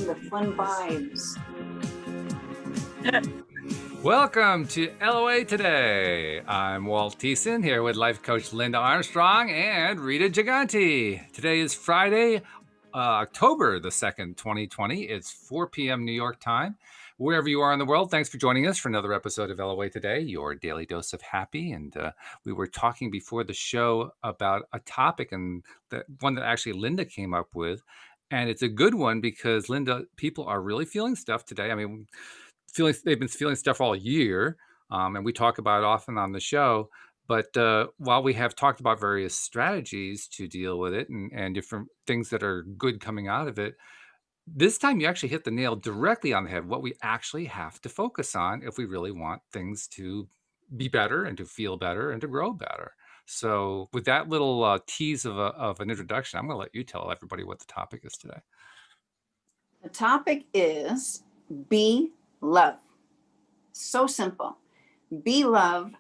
the fun vibes. Welcome to LOA Today. I'm Walt here with life coach Linda Armstrong and Rita Giganti. Today is Friday, October the 2nd, 2020. It's 4 p.m. New York time. Wherever you are in the world, thanks for joining us for another episode of LOA Today, your daily dose of happy. And we were talking before the show about a topic, and the one that actually Linda came up with. And it's a good one because, Linda, people are really feeling stuff today. I mean, they've been feeling stuff all year, and we talk about it often on the show. But while we have talked about various strategies to deal with it and different things that are good coming out of it, this time you actually hit the nail directly on the head, what we actually have to focus on if we really want things to be better and to feel better and to grow better. So with that little tease of an introduction, I'm going to let you tell everybody what the topic is today. The topic is be love. So simple. Be love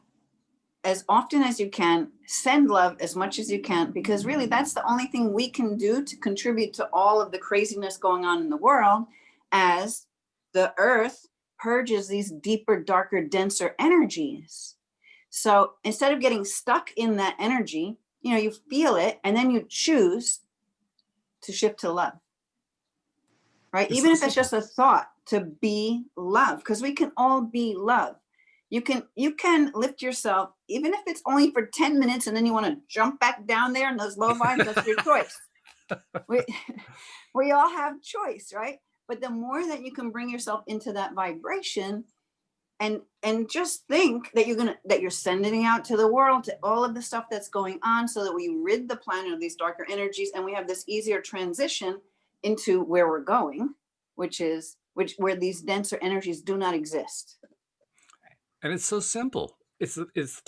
as often as you can. Send love as much as you can, because really that's the only thing we can do to contribute to all of the craziness going on in the world as the earth purges these deeper, darker, denser energies. So instead of getting stuck in that energy, you feel it and then you choose to shift to love. Right? Even if it's just a thought, to be love, because we can all be love. You can lift yourself, even if it's only for 10 minutes and then you want to jump back down there in those low vibes, that's your choice. We all have choice, right? But the more that you can bring yourself into that vibration and just think that you're sending out to the world, to all of the stuff that's going on, so that we rid the planet of these darker energies and we have this easier transition into where we're going, where these denser energies do not exist. And it's so simple. It's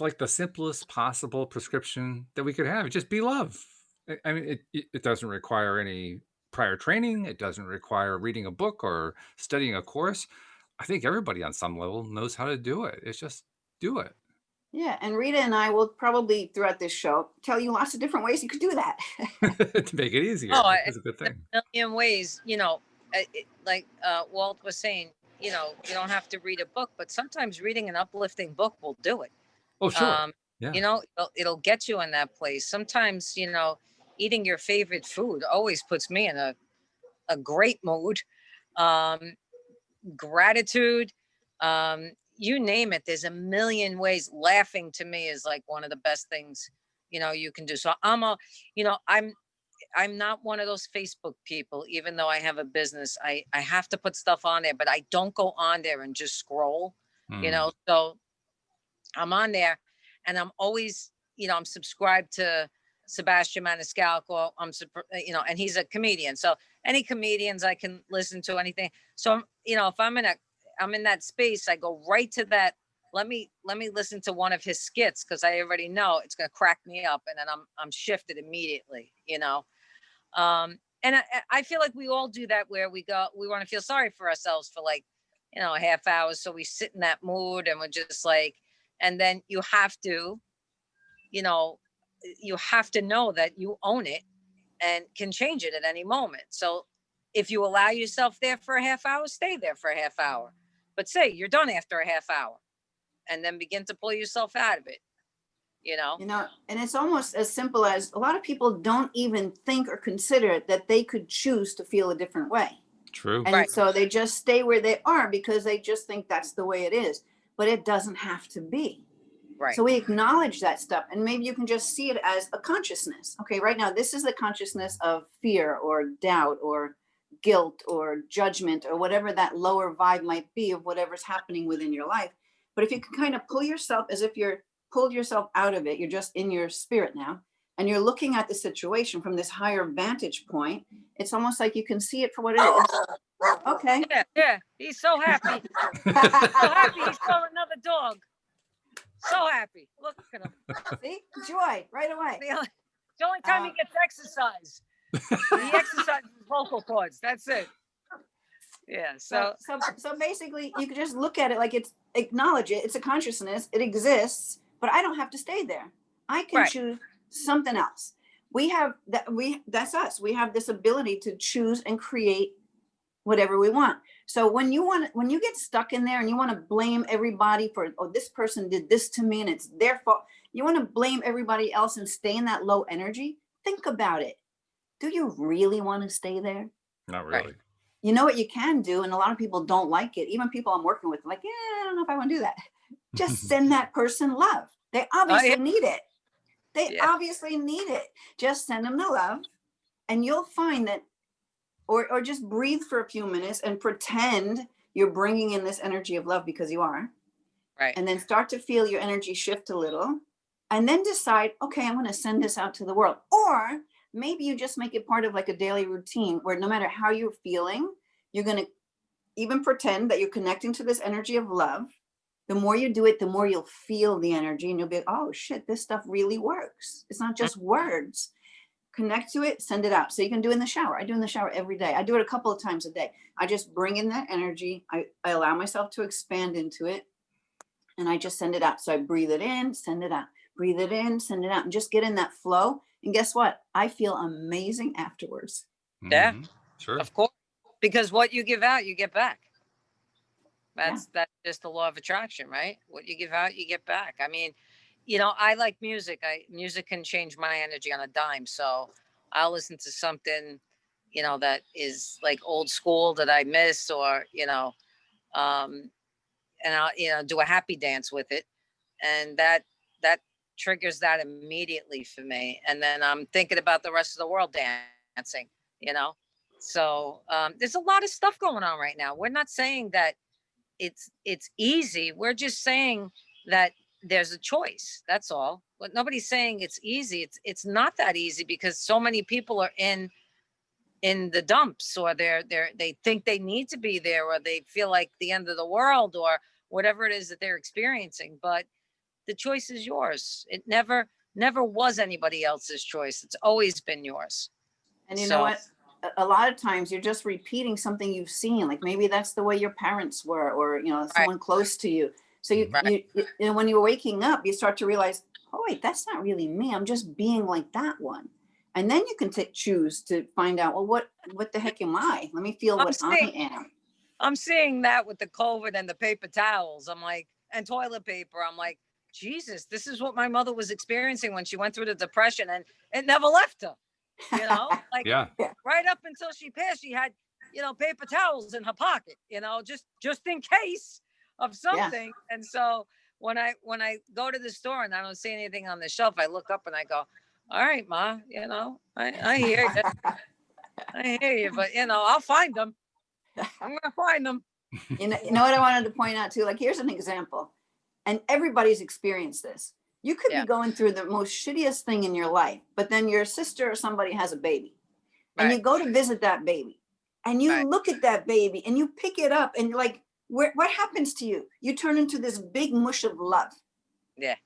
like the simplest possible prescription that we could have. Just be love. I mean, it doesn't require any prior training. It doesn't require reading a book or studying a course. I think everybody on some level knows how to do it. It's just do it. Yeah, and Rita and I will probably throughout this show tell you lots of different ways you could do that. To make it easier. Oh, it's a good thing. A million ways, like Walt was saying, you don't have to read a book, but sometimes reading an uplifting book will do it. Oh, sure. Yeah. It'll get you in that place. Sometimes, eating your favorite food always puts me in a great mood. Gratitude, you name it. There's a million ways. Laughing to me is like one of the best things, you can do. So I'm not one of those Facebook people, even though I have a business. I have to put stuff on there, but I don't go on there and just scroll, so I'm on there and I'm always, I'm subscribed to Sebastian Maniscalco. And he's a comedian. So any comedians I can listen to, anything. So, if I'm in that space, I go right to that. Let me listen to one of his skits, because I already know it's going to crack me up, and then I'm shifted immediately, and I feel like we all do that, where we want to feel sorry for ourselves for a half hour. So we sit in that mood and we're just like, and then you have to know that you own it and can change it at any moment. So if you allow yourself there for a half hour, stay there for a half hour, but say you're done after a half hour, and then begin to pull yourself out of it. And it's almost as simple as, a lot of people don't even think or consider that they could choose to feel a different way. True. And so they just stay where they are because they just think that's the way it is, but it doesn't have to be. Right. So we acknowledge that stuff, and maybe you can just see it as a consciousness. Okay, right now, this is the consciousness of fear or doubt or guilt or judgment or whatever that lower vibe might be of whatever's happening within your life. But if you can kind of pull yourself, as if you're pulled yourself out of it, you're just in your spirit now, and you're looking at the situation from this higher vantage point, it's almost like you can see it for what it is. Okay. Yeah. He's so happy. He's so happy. He saw another dog. So happy. Look at him. See? Joy right away. The only time he gets exercise. He exercises his vocal cords. That's it. Yeah. So basically you can just look at it like acknowledge it. It's a consciousness. It exists, but I don't have to stay there. I can choose something else. That's us. We have this ability to choose and create whatever we want. So when you get stuck in there and you want to blame everybody for, oh, this person did this to me and it's their fault. You want to blame everybody else and stay in that low energy. Think about it. Do you really want to stay there? Not really. Right. You know what you can do, and a lot of people don't like it. Even people I'm working with, like, yeah, I don't know if I want to do that. Just send that person love. They obviously need it. They obviously need it. Just send them the love, and you'll find that, or just breathe for a few minutes and pretend you're bringing in this energy of love, because you are. Right. And then start to feel your energy shift a little, and then decide, okay, I'm going to send this out to the world. Or maybe you just make it part of like a daily routine where no matter how you're feeling, you're going to even pretend that you're connecting to this energy of love. The more you do it, the more you'll feel the energy, and you'll be like, oh shit, this stuff really works. It's not just words. Connect to it, send it out. So you can do it in the shower. I do it in the shower every day. I do it a couple of times a day. I just bring in that energy. I allow myself to expand into it, and I just send it out. So I breathe it in, send it out, breathe it in, send it out, and just get in that flow. And guess what? I feel amazing afterwards. Yeah, sure. Of course, because what you give out, you get back. That's just the law of attraction, right? What you give out, you get back. I mean, I like music. Music can change my energy on a dime. So I'll listen to something, that is like old school that I miss, or, and I'll, do a happy dance with it. And that triggers that immediately for me. And then I'm thinking about the rest of the world dancing, So there's a lot of stuff going on right now. We're not saying that it's easy. We're just saying that there's a choice. That's all. But nobody's saying it's easy. It's not that easy, because so many people are in the dumps, or they think they need to be there, or they feel like the end of the world, or whatever it is that they're experiencing. But the choice is yours. It never was anybody else's choice. It's always been yours. And you know what? A lot of times you're just repeating something you've seen. Like maybe that's the way your parents were, or someone close to you. So you when you're waking up, you start to realize, oh wait, that's not really me. I'm just being like that one. And then you can choose to find out, well, what the heck am I? Let me feel what I am. I'm seeing that with the COVID and the paper towels. I'm like, and toilet paper. I'm like, Jesus, this is what my mother was experiencing when she went through the depression, and it never left her. Like right up until she passed, she had, paper towels in her pocket, just in case of something. Yeah. And so when I go to the store and I don't see anything on the shelf, I look up and I go, all right, Ma, I hear you. I hear you, but I'll find them. I'm gonna find them. You know what I wanted to point out too? Like, here's an example, and everybody's experienced this. You could be going through the most shittiest thing in your life, but then your sister or somebody has a baby, and you go to visit that baby, and you look at that baby and you pick it up, and you're like, what happens to you? You turn into this big mush of love. Yeah.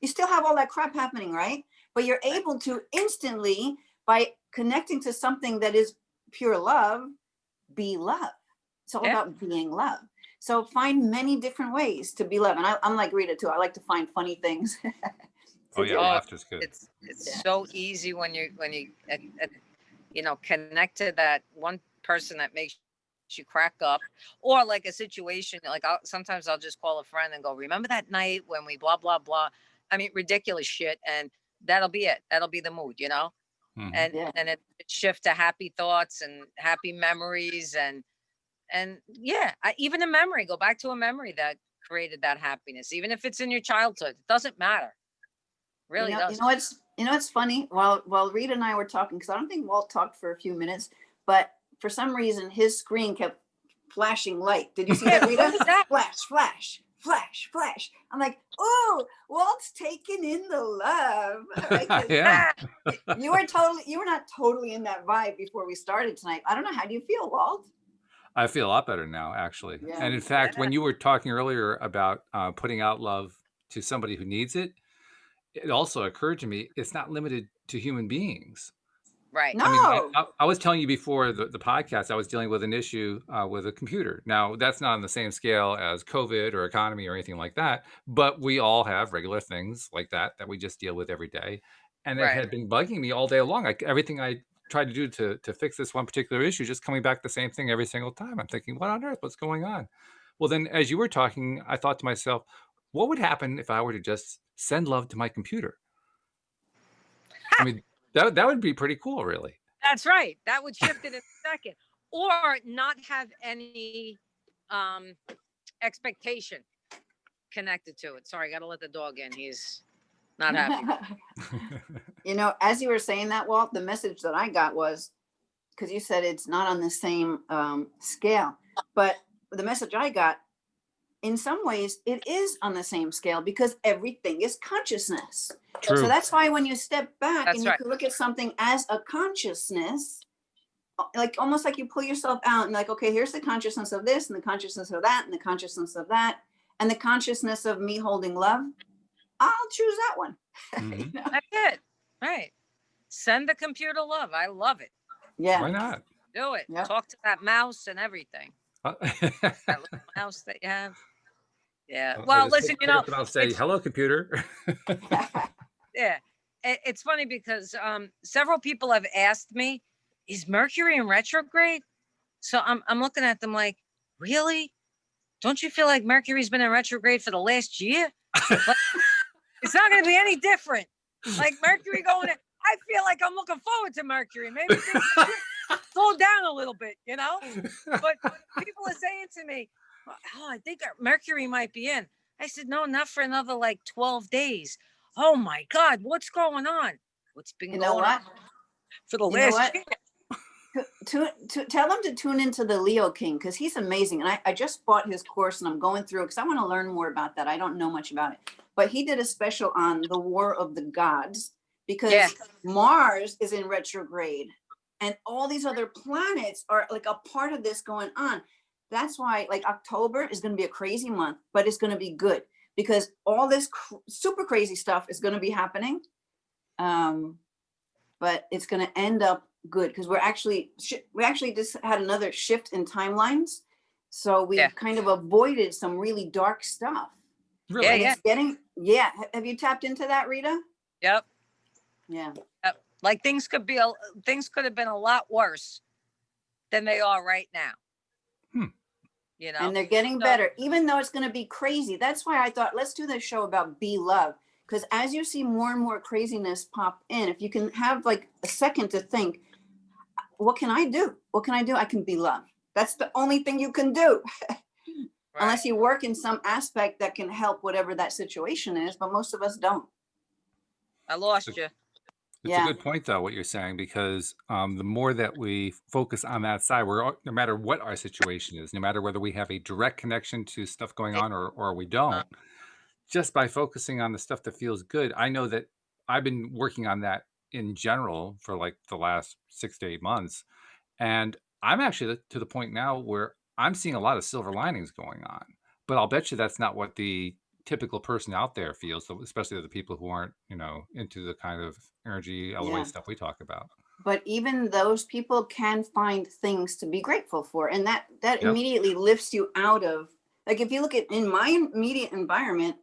You still have all that crap happening, right? But you're able to instantly, by connecting to something that is pure love, be love. It's all about being love. So find many different ways to be loved. And I'm like Rita too. I like to find funny things. Laughter's good. It's so easy when you connect to that one person that makes you crack up, or like a situation. Like sometimes I'll just call a friend and go, remember that night when we blah blah blah. I mean, ridiculous shit, and that'll be it. That'll be the mood, Mm-hmm. And it shift to happy thoughts and happy memories, and even a memory. Go back to a memory that created that happiness, even if it's in your childhood. It doesn't matter. Really doesn't. You know what's funny? While Rita and I were talking, because I don't think Walt talked for a few minutes, but for some reason his screen kept flashing light. Did you see that, Rita? Flash, flash, flash, flash. I'm like, oh, Walt's taking in the love. You were not totally in that vibe before we started tonight. I don't know. How do you feel, Walt? I feel a lot better now, actually. Yeah. And in fact, when you were talking earlier about putting out love to somebody who needs it, it also occurred to me, it's not limited to human beings. Right. No. I mean, I was telling you before the podcast, I was dealing with an issue with a computer. Now, that's not on the same scale as COVID or economy or anything like that, but we all have regular things like that we just deal with every day. And it had been bugging me all day long. Like everything I tried to do to fix this one particular issue, just coming back the same thing every single time. I'm thinking, what on earth? What's going on? Well, then as you were talking, I thought to myself, what would happen if I were to just send love to my computer? I mean, that would be pretty cool, really. That's right. That would shift it in a second. Or not have any expectation connected to it. Sorry, I got to let the dog in. He's not happy. You know, as you were saying that, Walt, the message that I got was, because you said it's not on the same scale, but the message I got, in some ways, it is on the same scale because everything is consciousness. True. So that's why when you step back That's and you right. can look at something as a consciousness, like almost like you pull yourself out and like, okay, here's the consciousness of this and the consciousness of that and the consciousness of that and the consciousness of me holding love. I'll choose that one. Mhm. You know? That's it. Right. Send the computer love. I love it. Yeah. Why not? Do it. Yep. Talk to that mouse and everything. That little mouse that you have. Yeah. Well, listen, you know, I'll say, it's- hello, computer. yeah. It's funny because several people have asked me, is Mercury in retrograde? So I'm looking at them like, really? Don't you feel like Mercury's been in retrograde for the last year? Like, it's not going to be any different. Like Mercury going in, I feel like I'm looking forward to Mercury. Maybe things slow down a little bit, you know? But people are saying to me, oh, I think Mercury might be in. I said, no, not for another like 12 days. Oh my God, what's going on? What's been You know going on what? for the You know last what? year? To tell him to tune into the Leo King because he's amazing. And I just bought his course and I'm going through because I want to learn more about that. I don't know much about it. But he did a special on the War of the Gods because Yeah. Mars is in retrograde and all these other planets are like a part of this going on. That's why like October is going to be a crazy month, but it's going to be good because all this super crazy stuff is going to be happening. But it's going to end up good because we actually just had another shift in timelines. So we've kind of avoided some really dark stuff. Really? And it's getting, have you tapped into that, Rita? Yep. Yeah. Like things could have been a lot worse than they are right now. You know, and they're getting better, even though it's going to be crazy. That's why I thought, let's do this show about be love. Because as you see more and more craziness pop in, if you can have like a second to think, what can I do? What can I do? I can be love. That's the only thing you can do. Right. Unless you work in some aspect that can help whatever that situation is, but most of us don't. I lost you. It's a good point, though, what you're saying, because the more that we focus on that side, no matter what our situation is, no matter whether we have a direct connection to stuff going on or we don't, just by focusing on the stuff that feels good. I know that I've been working on that in general for like the last 6 to 8 months. And I'm actually to the point now where I'm seeing a lot of silver linings going on. But I'll bet you that's not what the typical person out there feels, especially the people who aren't, into the kind of energy LOA stuff we talk about. But even those people can find things to be grateful for. And that immediately lifts you out of, like, if you look at in my immediate environment,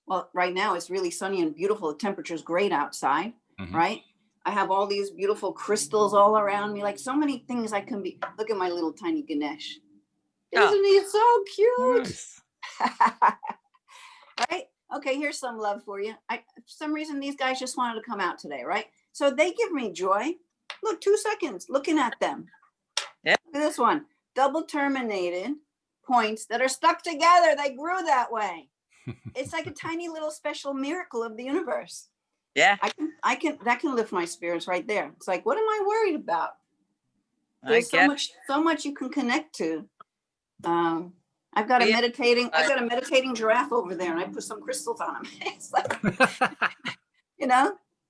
well, right now it's really sunny and beautiful. The temperature's great outside, right? I have all these beautiful crystals all around me, like so many things I can be. Look at my little tiny Ganesh. Isn't he so cute? Nice. Right? Okay, here's some love for you. For some reason, these guys just wanted to come out today, right? So they give me joy. Look, 2 seconds looking at them. Yeah. Look at this one. Double terminated points that are stuck together. They grew that way. It's like a tiny little special miracle of the universe. Yeah. I can that can lift my spirits right there. It's like, what am I worried about? There's so much you can connect to. I've got a meditating giraffe over there, and I put some crystals on him. It's like,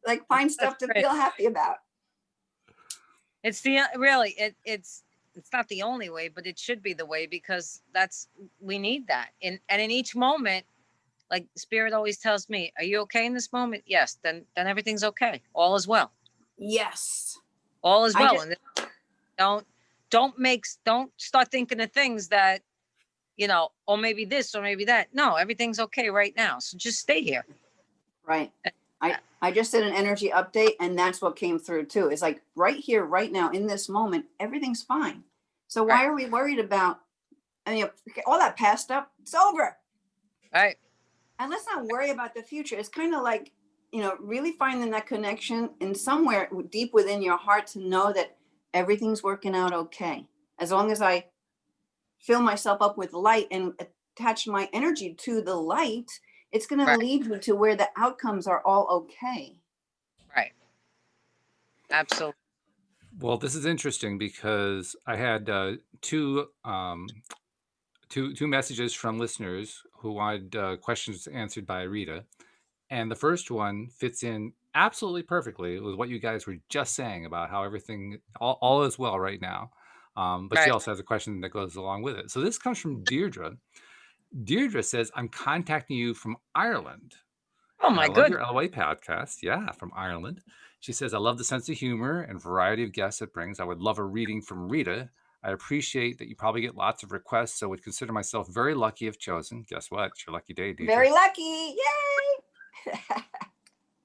like find stuff to feel happy about. It's it's not the only way, but it should be the way because we need that. And in each moment, like Spirit always tells me, are you okay in this moment? Yes. Then everything's okay. All is well. Yes. All is well. And don't start thinking of things that, or maybe this or maybe that. No, everything's okay right now. So just stay here. Right. I just did an energy update, and that's what came through too. It's like right here, right now, in this moment, everything's fine. So why Right. are we worried about, all that past stuff? It's over. Right. And let's not worry about the future. It's kind of like, really finding that connection in somewhere deep within your heart to know that everything's working out okay. As long as I fill myself up with light and attach my energy to the light, it's going to Right. lead me to where the outcomes are all okay. Right. Absolutely. Well, this is interesting because I had two messages from listeners who wanted questions answered by Rita. And the first one fits in absolutely perfectly with what you guys were just saying about how everything, all is well right now. But she Right. also has a question that goes along with it. So this comes from Deirdre. Deirdre says, I'm contacting you from Ireland. Oh And I my love your goodness. LOA podcast. Yeah, from Ireland. She says, I love the sense of humor and variety of guests it brings. I would love a reading from Rita. I appreciate that you probably get lots of requests, so would consider myself very lucky if chosen. Guess what? It's your lucky day, Deirdre. Very lucky. Yay.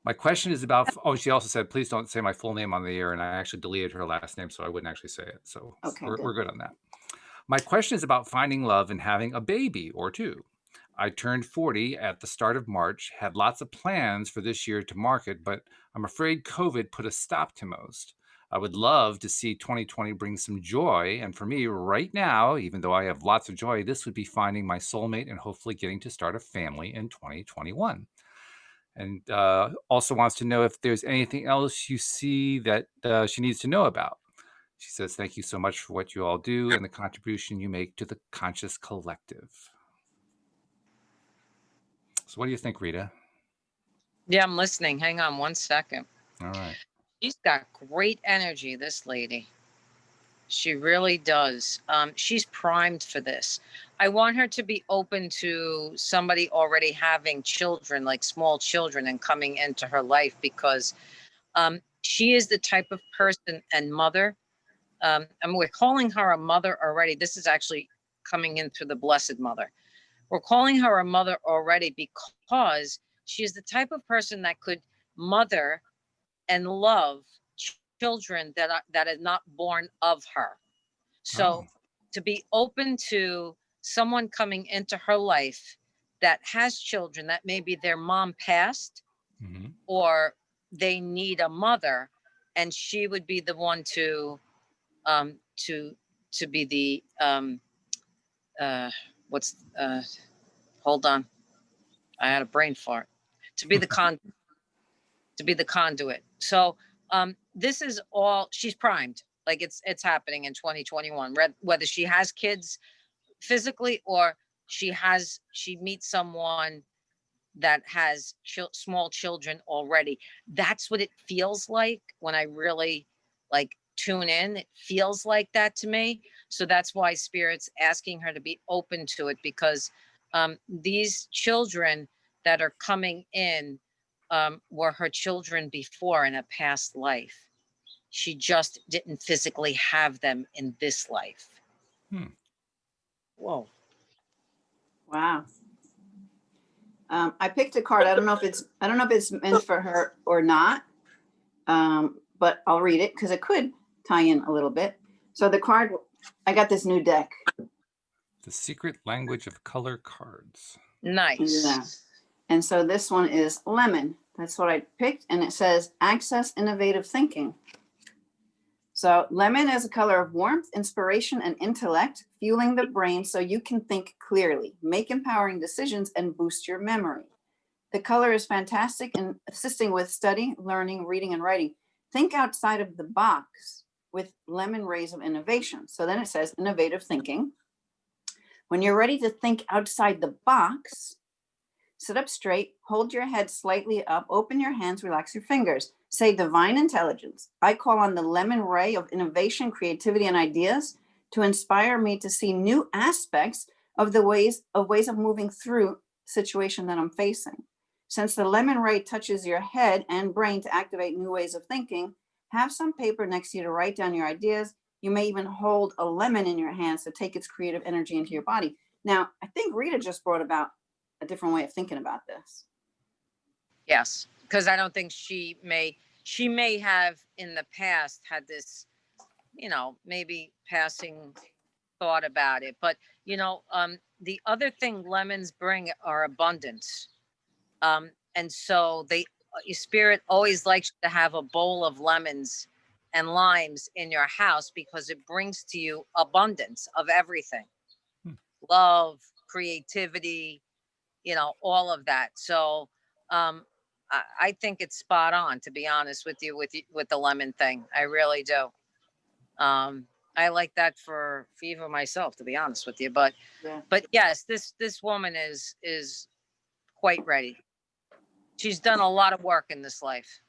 My question is about, she also said, please don't say my full name on the air. And I actually deleted her last name, so I wouldn't actually say it. So Okay, we're good on that. My question is about finding love and having a baby or two. I turned 40 at the start of March, had lots of plans for this year to market, but I'm afraid COVID put a stop to most. I would love to see 2020 bring some joy. And for me right now, even though I have lots of joy, this would be finding my soulmate and hopefully getting to start a family in 2021. And also wants to know if there's anything else you see that she needs to know about. She says, thank you so much for what you all do and the contribution you make to the conscious collective. So what do you think, Rita? Yeah, I'm listening. Hang on one second. All right. She's got great energy, this lady. She really does. She's primed for this. I want her to be open to somebody already having children, like small children, and coming into her life, because she is the type of person and mother. And we're calling her a mother already. This is actually coming in through the Blessed Mother. We're calling her a mother already because she is the type of person that could mother and love children that are not born of her. So to be open to someone coming into her life that has children that maybe their mom passed, or they need a mother, and she would be the one to be the hold on, I had a brain fart. To be the conduit. So this is all, she's primed. Like it's happening in 2021, whether she has kids physically or she meets someone that has small children already. That's what it feels like when I really like tune in. It feels like that to me. So that's why Spirit's asking her to be open to it, because these children that are coming in were her children before in a past life. She just didn't physically have them in this life. Whoa. Wow. I picked a card. I don't know if it's meant for her or not, but I'll read it because it could tie in a little bit. So the card, I got this new deck. The Secret Language of Color cards. Nice. Yeah. And so this one is lemon. That's what I picked. And it says access innovative thinking. So lemon is a color of warmth, inspiration, and intellect, fueling the brain so you can think clearly, make empowering decisions, and boost your memory. The color is fantastic in assisting with study, learning, reading, and writing. Think outside of the box with lemon rays of innovation. So then it says innovative thinking. When you're ready to think outside the box, sit up straight, hold your head slightly up, open your hands, relax your fingers. Say, divine intelligence, I call on the lemon ray of innovation, creativity, and ideas to inspire me to see new aspects of the ways of moving through situation that I'm facing. Since the lemon ray touches your head and brain to activate new ways of thinking, have some paper next to you to write down your ideas. You may even hold a lemon in your hands to take its creative energy into your body. Now, I think Rita just brought about a different way of thinking about this. Yes, because I don't think she may have in the past had this, maybe passing thought about it. But, the other thing lemons bring are abundance. And so your spirit always likes to have a bowl of lemons and limes in your house because it brings to you abundance of everything. Love, creativity, all of that. So I think it's spot on, to be honest with you, with the lemon thing. I really do. I like that for even myself, to be honest with you. But Yeah. but yes, this woman is quite ready. She's done a lot of work in this life.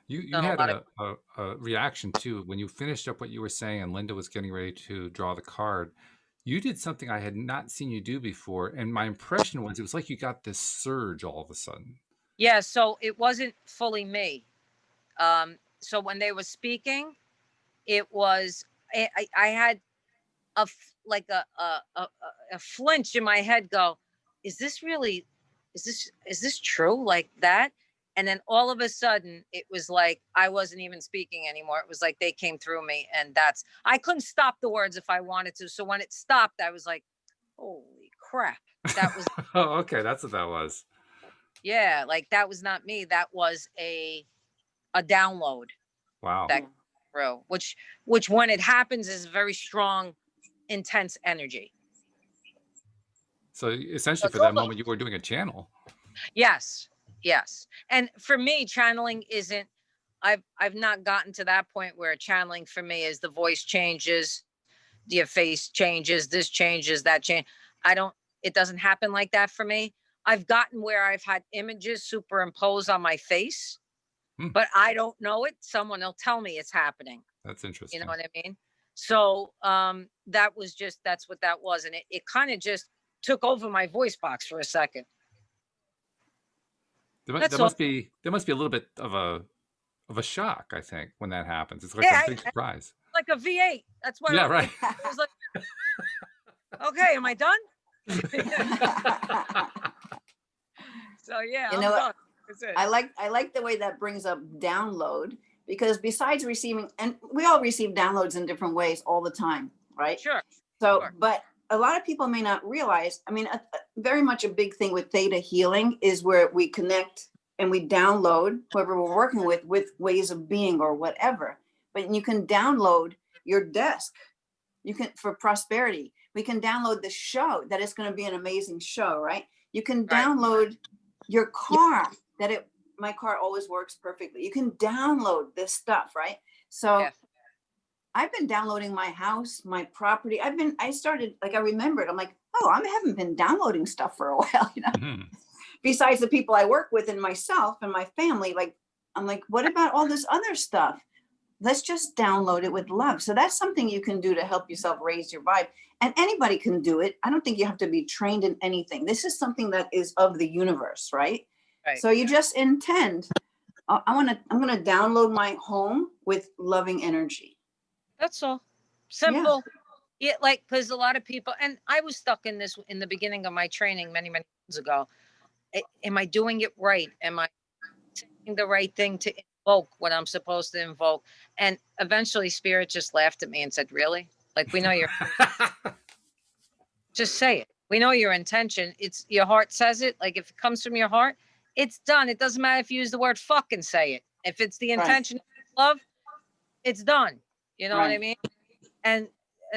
You Done a had lot of a reaction too when you finished up what you were saying, and Linda was getting ready to draw the card. You did something I had not seen you do before, and my impression was it was like you got this surge all of a sudden. yeah. So it wasn't fully me. So when they were speaking, it was I had like a flinch in my head. Go, is this really? Is this true? Like that? And then all of a sudden, it was like I wasn't even speaking anymore. It was like they came through me, and I couldn't stop the words if I wanted to. So when it stopped, I was like, holy crap! That was Oh, okay, that's what that was. yeah, like that was not me. That was a download Wow. that through, which when it happens is very strong, intense energy. So So essentially, it's for that almost, moment, you were doing a channel. yes, yes. And for me, channeling isn't. I've not gotten to that point where channeling for me is the voice changes, your face changes, this changes, that change. I don't. It doesn't happen like that for me. I've gotten where I've had images superimposed on my face, Hmm, but I don't know it. Someone will tell me it's happening. that's You know interesting. what I mean? So that's what that was. And it kind of just took over my voice box for a second. There That's all. must be a little bit of a shock, I think, when that happens. It's like a Yeah, big surprise. like a V8. That's why Yeah, right. it was like, okay, am I done? So yeah, You I'm know, done. That's it. I like the way that brings up download, because besides receiving, and we all receive downloads in different ways all the time, right? Sure. So, Sure. but a lot of people may not realize, I mean, very much a big thing with theta healing is where we connect and we download whoever we're working with ways of being or whatever. But you can download your desk. You can, for prosperity, we can download the show that it's going to be an amazing show, right? You can Right. download your car my car always works perfectly. You can download this stuff, right? So Yeah. I've been downloading my house, my property. I started, like, I remembered, I'm like, oh, I haven't been downloading stuff for a while, Mhm. besides the people I work with and myself and my family. Like, I'm like, what about all this other stuff? Let's just download it with love. So that's something you can do to help yourself raise your vibe. And anybody can do it. I don't think you have to be trained in anything. This is something that is of the universe, right? Right. So you just intend, I'm going to download my home with loving energy. That's all. Simple. Yeah, like, because a lot of people, and I was stuck in this in the beginning of my training many years ago. Am I doing it right? Am I saying the right thing to invoke what I'm supposed to invoke? And eventually, Spirit just laughed at me and said, "Really? Like, we know you're just say it. We know your intention. It's your heart says it. Like, if it comes from your heart, it's done. It doesn't matter if you use the word fuck and say it. If it's the intention of love, it's done. You know what I mean? And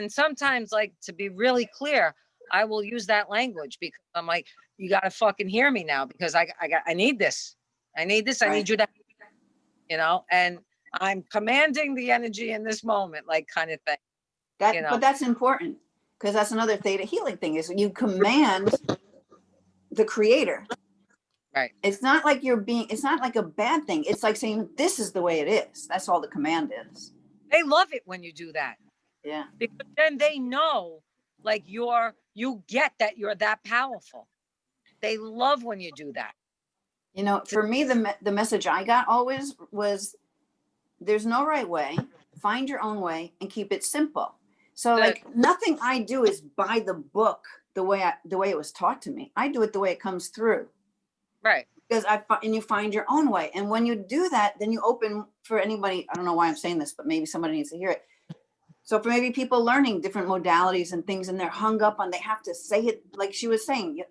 sometimes, like, to be really clear, I will use that language because I'm like, you got to fucking hear me now, because I need this. I need this. I need you to, and I'm commanding the energy in this moment, like, kind of thing. But that's important, because that's another theta healing thing, is you command the creator. Right. It's not like it's not like a bad thing. It's like saying, this is the way it is. That's all the command is. They love it when you do that. Yeah. Because then they know, like, you get that you're that powerful. They love when you do that. For me, the message I got always was, there's no right way. Find your own way and keep it simple. So like, nothing I do is by the book, the way it was taught to me. I do it the way it comes through. Right. because and you find your own way. And when you do that, then you open for anybody. I don't know why I'm saying this, but maybe somebody needs to hear it. So for maybe people learning different modalities and things, and they're hung up on, they have to say it like she was saying,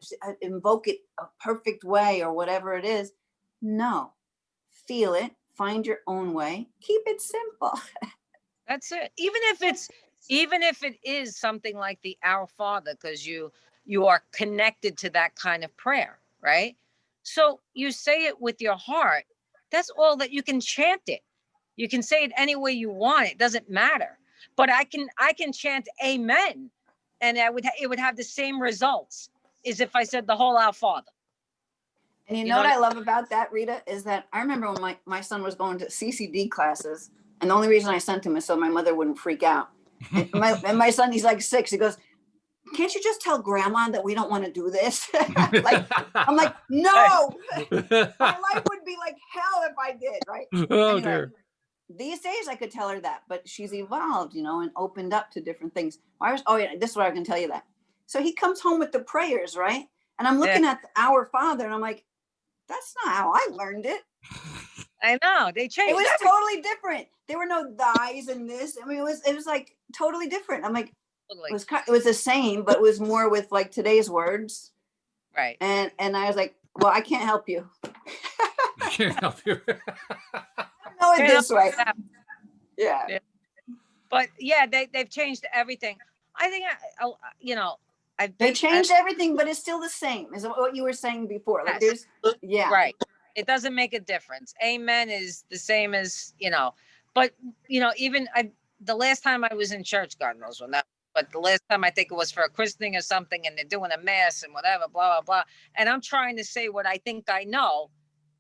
invoke it a perfect way or whatever it is. No, feel it, find your own way, keep it simple. That's it. Even if it is something like the Our Father, because you are connected to that kind of prayer, right? So you say it with your heart. That's all that you can chant it. You can say it any way you want. It doesn't matter. But I can chant Amen, and it would have the same results as if I said the whole Our Father. And you know what I love about that, Rita, is that I remember when my son was going to CCD classes, and the only reason I sent him is so my mother wouldn't freak out. And my son, he's like 6. He goes, "Can't you just tell grandma that we don't want to do this?" I'm like, no, my life would be like hell if I did, right? Oh, anyway, dear. These days I could tell her that, but she's evolved, and opened up to different things. This is what I can tell you that. So he comes home with the prayers, right? And I'm looking at Our Father, and I'm like, that's not how I learned it. I know, they changed. It was totally different. There were no thys and this. I mean, it was like totally different. I'm like, Totally. it was the same, but it was more with like today's words. Right. And I was like, well, I can't help you. I can't help you. I know it this way. Yeah. But yeah, they've changed everything. I think They changed everything, but it's still the same as what you were saying before. Like right. It doesn't make a difference. Amen is the same as, but even the last time I was in church, God knows when that, but the last time I think it was for a christening or something, and they're doing a mass and whatever, blah, blah, blah. And I'm trying to say what I think I know.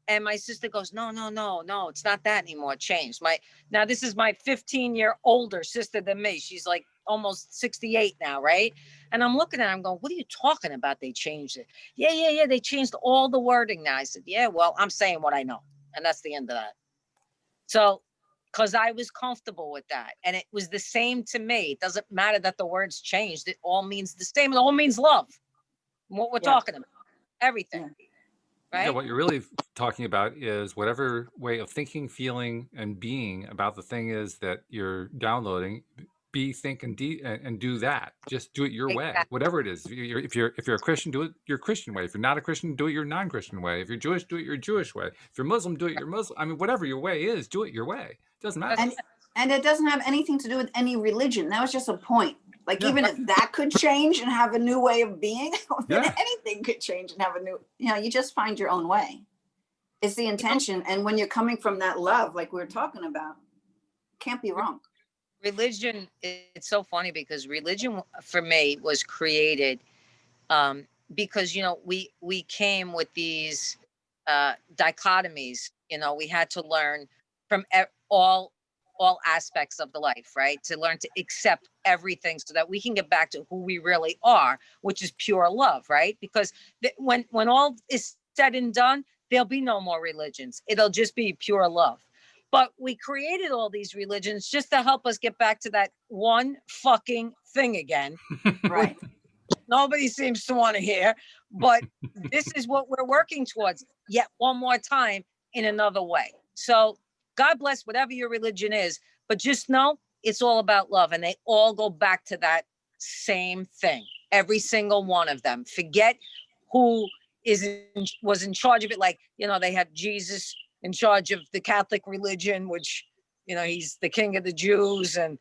And my sister goes, no, it's not that anymore. It changed. Now this is my 15-year older sister than me. She's like almost 68 now, right? And I'm looking at her, I'm going, what are you talking about? They changed it. Yeah. They changed all the wording now. I said, yeah, well, I'm saying what I know. And that's the end of that. So, because I was comfortable with that. And it was the same to me. It doesn't matter that the words changed. It all means the same. It all means love. What we're talking about. Everything. Yeah. Right? Yeah, what you're really talking about is whatever way of thinking, feeling, and being about the thing is that you're downloading. Be, think, and do that. Just do it your way, whatever it is. If you're a Christian, do it your Christian way. If you're not a Christian, do it your non-Christian way. If you're Jewish, do it your Jewish way. If you're Muslim, do it your Muslim. I mean, whatever your way is, do it your way. It doesn't matter. And it doesn't have anything to do with any religion. That was just a point. Like even if that could change and have a new way of being, then anything could change and have a new. You just find your own way. It's the intention, and when you're coming from that love, like we were talking about, can't be wrong. Religion, it's so funny because religion for me was created because we came with these dichotomies. We had to learn from all aspects of the life, right? To learn to accept everything so that we can get back to who we really are, which is pure love, right? Because when all is said and done, there'll be no more religions. It'll just be pure love. But we created all these religions just to help us get back to that one fucking thing again. Right. Nobody seems to want to hear, but this is what we're working towards yet one more time in another way. So God bless whatever your religion is, but just know it's all about love, and they all go back to that same thing. Every single one of them. Forget who was in charge of it. Like, they had Jesus in charge of the Catholic religion, which, he's the king of the Jews, and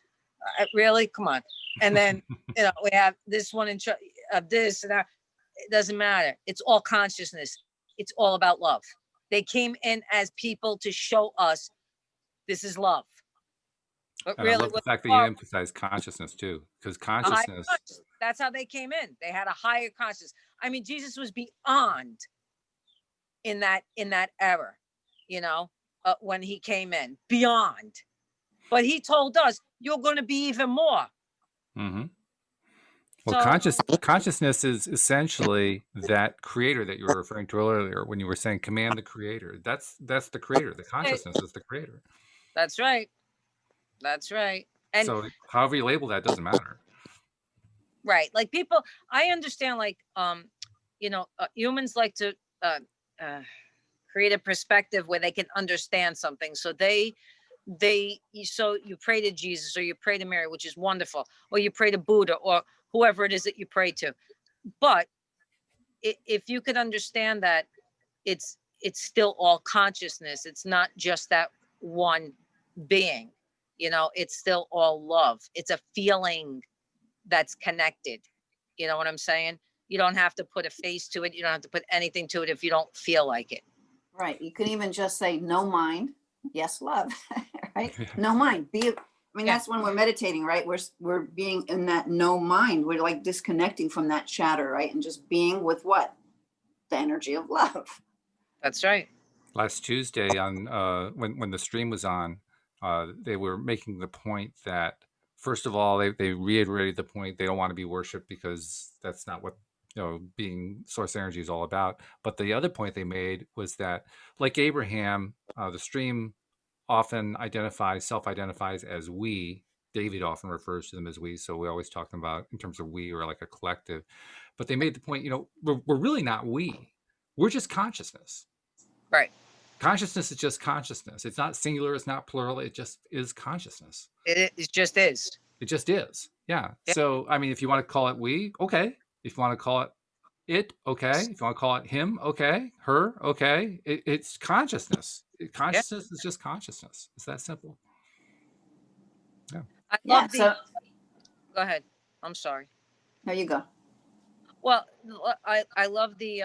really, come on. And then, we have this one in charge of this and that. It doesn't matter. It's all consciousness. It's all about love. They came in as people to show us this is love. But And really, I love the fact that you emphasize consciousness too, because consciousness. That's how they came in. They had a higher consciousness. I mean, Jesus was beyond in that era, when he came in, beyond. But he told us, you're going to be even more. Mm-hmm. Well, consciousness is essentially that creator that you were referring to earlier when you were saying command the creator. That's the creator. The consciousness is the creator. That's right. That's right. And so however you label that doesn't matter. Right. Like I understand, like, humans like to, create a perspective where they can understand something. So so you pray to Jesus, or you pray to Mary, which is wonderful, or you pray to Buddha, or whoever it is that you pray to. But if you could understand that it's still all consciousness, it's not just that one being, it's still all love. It's a feeling that's connected. You know what I'm saying? You don't have to put a face to it. You don't have to put anything to it if you don't feel like it. Right. You can even just say no mind, yes love. Right? Yeah. No mind. I mean, Yeah. that's when we're meditating, right? We're being in that no mind. We're like disconnecting from that chatter, right? And just being with what? The energy of love. That's right. Last Tuesday on when the stream was on, they were making the point that first of all they reiterated the point they don't want to be worshipped because that's not what being source energy is all about. But the other point they made was that, like Abraham, the stream often self-identifies as we. David often refers to them as we, so we always talk about in terms of we or like a collective. But they made the point, we're really not we. We're just consciousness. Right. Consciousness is just consciousness. It's not singular. It's not plural. It just is consciousness. It just is. It just is. Yeah. Yeah. So, I mean, if you want to call it we, okay. If you want to call it, okay. If you want to call it him, okay. Her, okay. It's consciousness. Consciousness is just consciousness. It's that simple. Yeah. I Yeah. love So Go ahead. I'm sorry. there you go. Well, I love the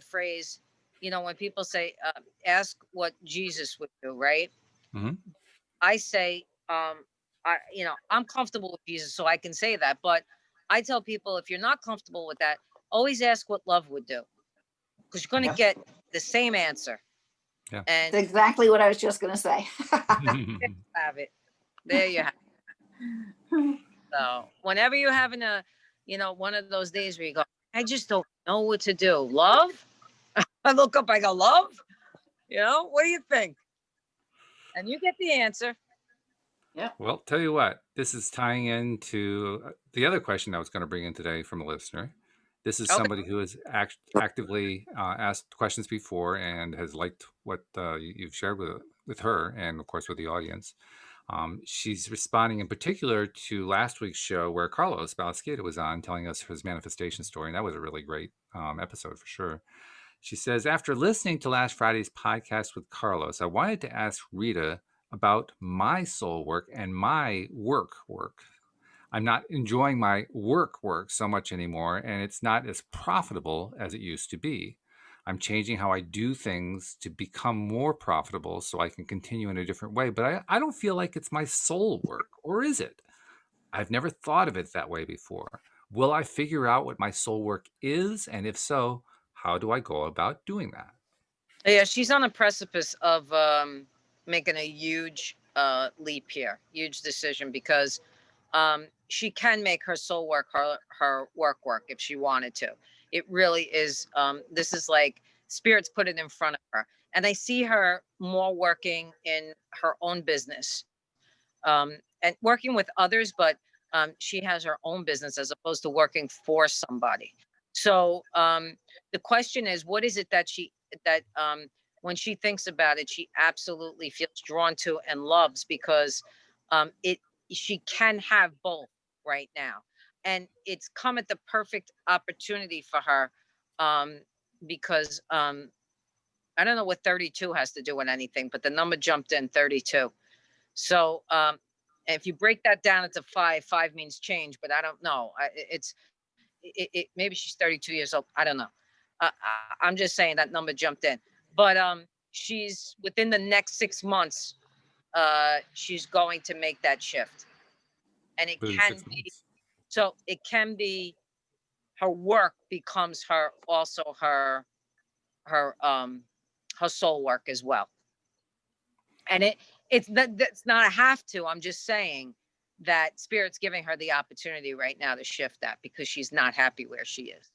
phrase, when people say, ask what Jesus would do, right? Mhm. I say, I'm comfortable with Jesus, so I can say that. But I tell people, if you're not comfortable with that, always ask what love would do, because you're going to get the same answer. Yeah. And That's exactly what I was just going to say. have it. There you have it. So whenever you're having one of those days where you go, I just don't know what to do. Love? I look up, I go, love? What do you think? And you get the answer. Yeah. Well, tell you what, this is tying into the other question I was going to bring in today from a listener. This is Okay. somebody who has actively asked questions before and has liked what you've shared with her and, of course, with the audience. She's responding in particular to last week's show where Carlos Balasqueta was on telling us his manifestation story. And that was a really great episode for sure. She says, after listening to last Friday's podcast with Carlos, I wanted to ask Rita about my soul work and my work. I'm not enjoying my work so much anymore, and it's not as profitable as it used to be. I'm changing how I do things to become more profitable so I can continue in a different way, but I don't feel like it's my soul work, or is it? I've never thought of it that way before. Will I figure out what my soul work is? And if so, how do I go about doing that? Yeah, she's on a precipice of making a huge leap here, huge decision, because she can make her soul work her work if she wanted to. It really is. This is like spirits put it in front of her, and I see her more working in her own business and working with others, but she has her own business as opposed to working for somebody. So the question is, what is it that when she thinks about it, she absolutely feels drawn to and loves, because she can have both right now, and it's come at the perfect opportunity for her, because I don't know what 32 has to do with anything, but the number jumped in 32. So if you break that down into five means change, but I don't know. Maybe she's 32 years old. I don't know. I'm just saying that number jumped in. But she's within the next 6 months, she's going to make that shift. And it can be, so it can be her work becomes her soul work as well. And that's not a have to. I'm just saying that Spirit's giving her the opportunity right now to shift that, because she's not happy where she is.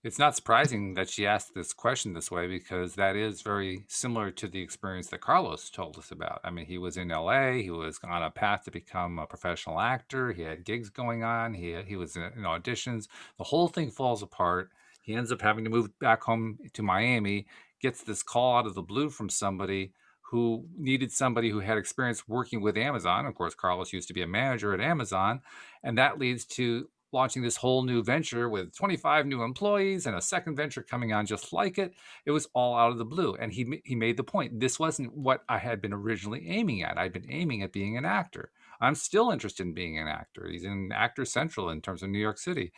It's not surprising that she asked this question this way, because that is very similar to the experience that Carlos told us about. I mean, he was in LA. He was on a path to become a professional actor. He had gigs going on. He was in auditions. The whole thing falls apart. He ends up having to move back home to Miami, gets this call out of the blue from somebody who needed somebody who had experience working with Amazon. Of course, Carlos used to be a manager at Amazon, and that leads to launching this whole new venture with 25 new employees and a second venture coming on just like it. It was all out of the blue. And he made the point, this wasn't what I had been originally aiming at. I'd been aiming at being an actor. I'm still interested in being an actor. He's in Actor Central in terms of New York City.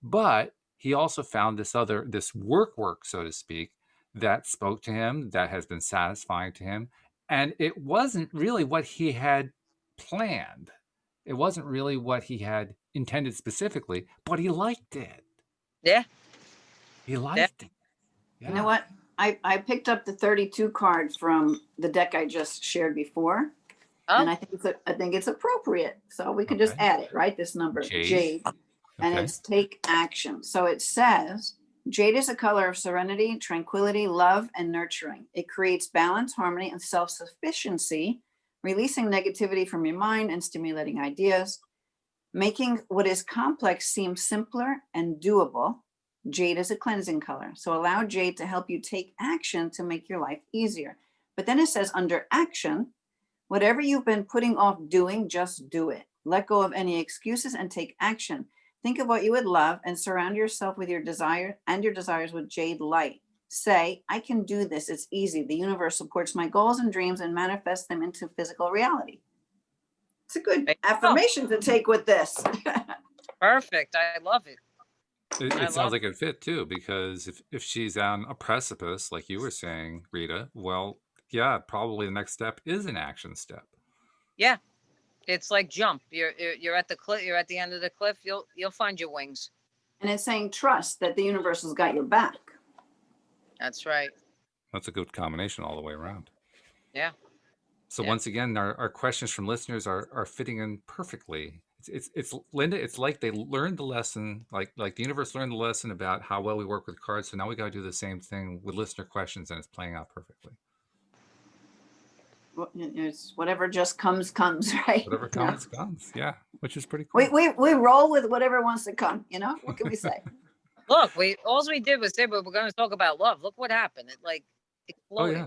But he also found this work, so to speak, that spoke to him, that has been satisfying to him. And it wasn't really what he had planned. It wasn't really what he had intended specifically, but he liked it. Yeah. He liked it. Yeah. You know what? I picked up the 32 card from the deck I just shared before. Oh. And I think it's appropriate. So we can just add it, right? This number, Jade. And it's take action. So it says, jade is a color of serenity, tranquility, love, and nurturing. It creates balance, harmony, and self-sufficiency, releasing negativity from your mind and stimulating ideas, making what is complex seem simpler and doable. Jade is a cleansing color. So allow jade to help you take action to make your life easier. But then it says under action, whatever you've been putting off doing, just do it. Let go of any excuses and take action. Think of what you would love and surround yourself with your desires with jade light. Say, I can do this. It's easy. The universe supports my goals and dreams and manifests them into physical reality. It's a good affirmation to take with this. Perfect. I love it. It sounds like it fit too, because if she's on a precipice, like you were saying, Rita, well, yeah, probably the next step is an action step. Yeah. It's like jump. You're at the cliff. You're at the end of the cliff. You'll find your wings. And it's saying trust that the universe has got your back. That's right. That's a good combination all the way around. Yeah. So once again, our questions from listeners are fitting in perfectly. It's Linda. It's like they learned the lesson, like the universe learned the lesson about how well we work with cards. So now we got to do the same thing with listener questions, and it's playing out perfectly. It's whatever just comes, right? Whatever comes, yeah, which is pretty cool. We roll with whatever wants to come, what can we say? Look, all we did was say, but we're going to talk about love. Look what happened. It exploded. Oh, yeah.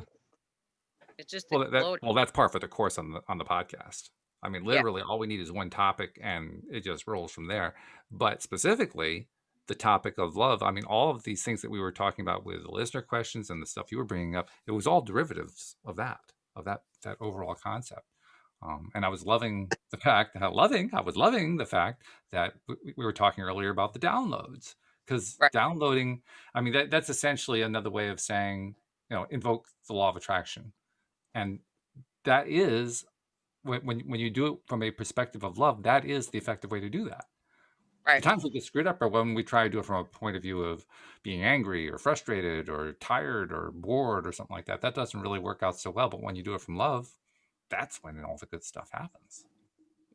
It just exploded. That's part of the course on the podcast. I mean, literally all we need is one topic and it just rolls from there. But specifically, the topic of love, I mean, all of these things that we were talking about with the listener questions and the stuff you were bringing up, it was all derivatives of that overall concept. And I was loving the fact that we were talking earlier about the downloads, because downloading, I mean, that's essentially another way of saying, invoke the law of attraction. And that is when you do it from a perspective of love, that is the effective way to do that. Right. The times we get screwed up are when we try to do it from a point of view of being angry or frustrated or tired or bored or something like that. That doesn't really work out so well. But when you do it from love, that's when all the good stuff happens.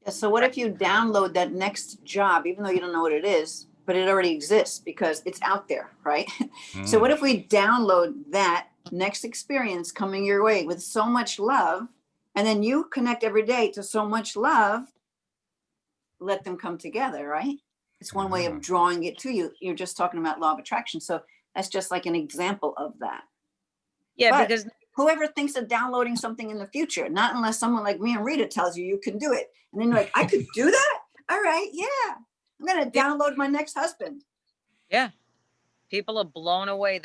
Yeah, so what if you download that next job, even though you don't know what it is, but it already exists because it's out there, right? So what if we download that next experience coming your way with so much love, and then you connect every day to so much love, let them come together, right? It's one way of drawing it to you. You're just talking about law of attraction. So that's just like an example of that. Yeah, but because whoever thinks of downloading something in the future, not unless someone like me and Rita tells you can do it. And then you're like, I could do that? All right, yeah. I'm going to download my next husband. Yeah. People are blown away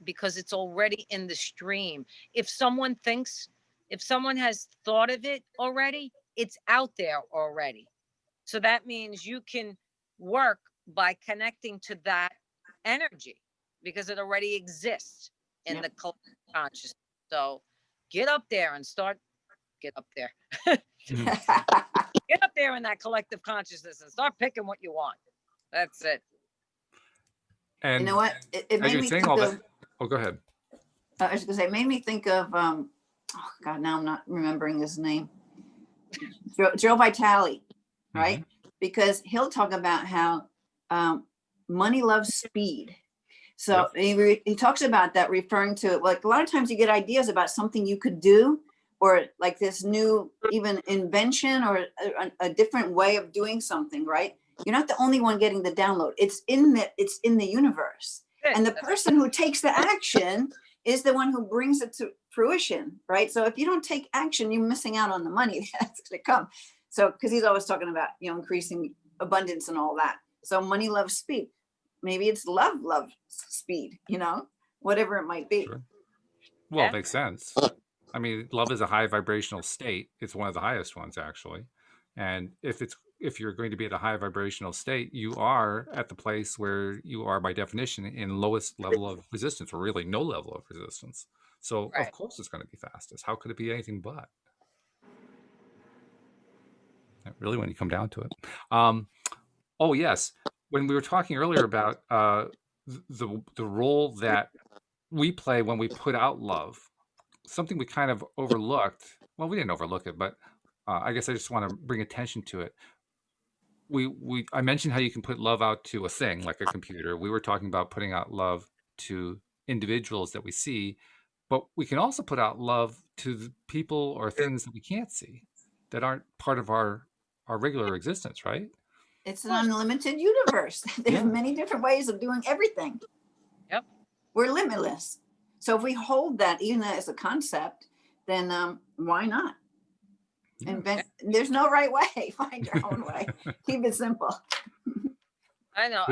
because it's already in the stream. If someone has thought of it already, it's out there already. So that means you can work by connecting to that energy because it already exists in the collective consciousness. So get up there and get up there. Get up there in that collective consciousness and start picking what you want. That's it. And you know what? It made me think of. Oh, go ahead. I was going to say, it made me think of. Oh God, now I'm not remembering his name. Joe Vitale, right? Mm-hmm. Because he'll talk about how money loves speed. So he talks about that, referring to like a lot of times you get ideas about something you could do, or like this new even invention or a different way of doing something, right? You're not the only one getting the download. It's in the universe. And the person who takes the action is the one who brings it to fruition, right? So if you don't take action, you're missing out on the money that's going to come. So, because he's always talking about, increasing abundance and all that. So money loves speed. Maybe it's love loves speed, whatever it might be. Sure. Well, Yeah. it makes sense. I mean, love is a high vibrational state. It's one of the highest ones, actually. And if you're going to be at a high vibrational state, you are at the place where you are by definition in lowest level of resistance, or really no level of resistance. So of Right. course it's going to be fastest. How could it be anything but? Really, when you come down to it. Oh yes, when we were talking earlier about the role that we play when we put out love, something we kind of overlooked. Well, we didn't overlook it, but I guess I just want to bring attention to it. I mentioned how you can put love out to a thing like a computer. We were talking about putting out love to individuals that we see, but we can also put out love to the people or things that we can't see, that aren't part of our regular existence, right? It's an unlimited universe. There's many different ways of doing everything. Yep. We're limitless. So if we hold that even as a concept, then why not? Yeah. There's no right way. Find your own way. Keep it simple. I know.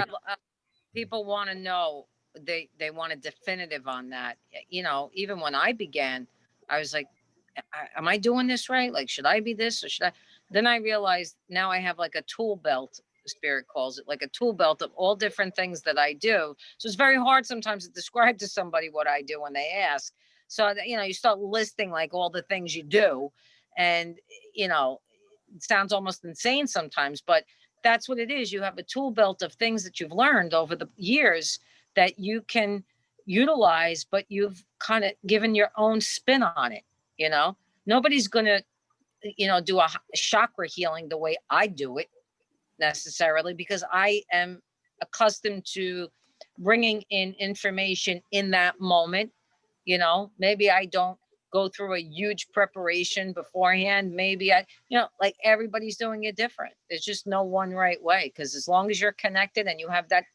People want to know. They want a definitive on that. Even when I began, I was like, am I doing this right? Like, should I be this or should I? Then I realized now I have like a tool belt, Spirit calls it, like a tool belt of all different things that I do. So it's very hard sometimes to describe to somebody what I do when they ask. So, you start listing like all the things you do, and, it sounds almost insane sometimes, but that's what it is. You have a tool belt of things that you've learned over the years that you can utilize, but you've kind of given your own spin on it. Nobody's going to, do a chakra healing the way I do it necessarily, because I am accustomed to bringing in information in that moment. Maybe I don't go through a huge preparation beforehand. Maybe like everybody's doing it different. There's just no one right way, because as long as you're connected and you have that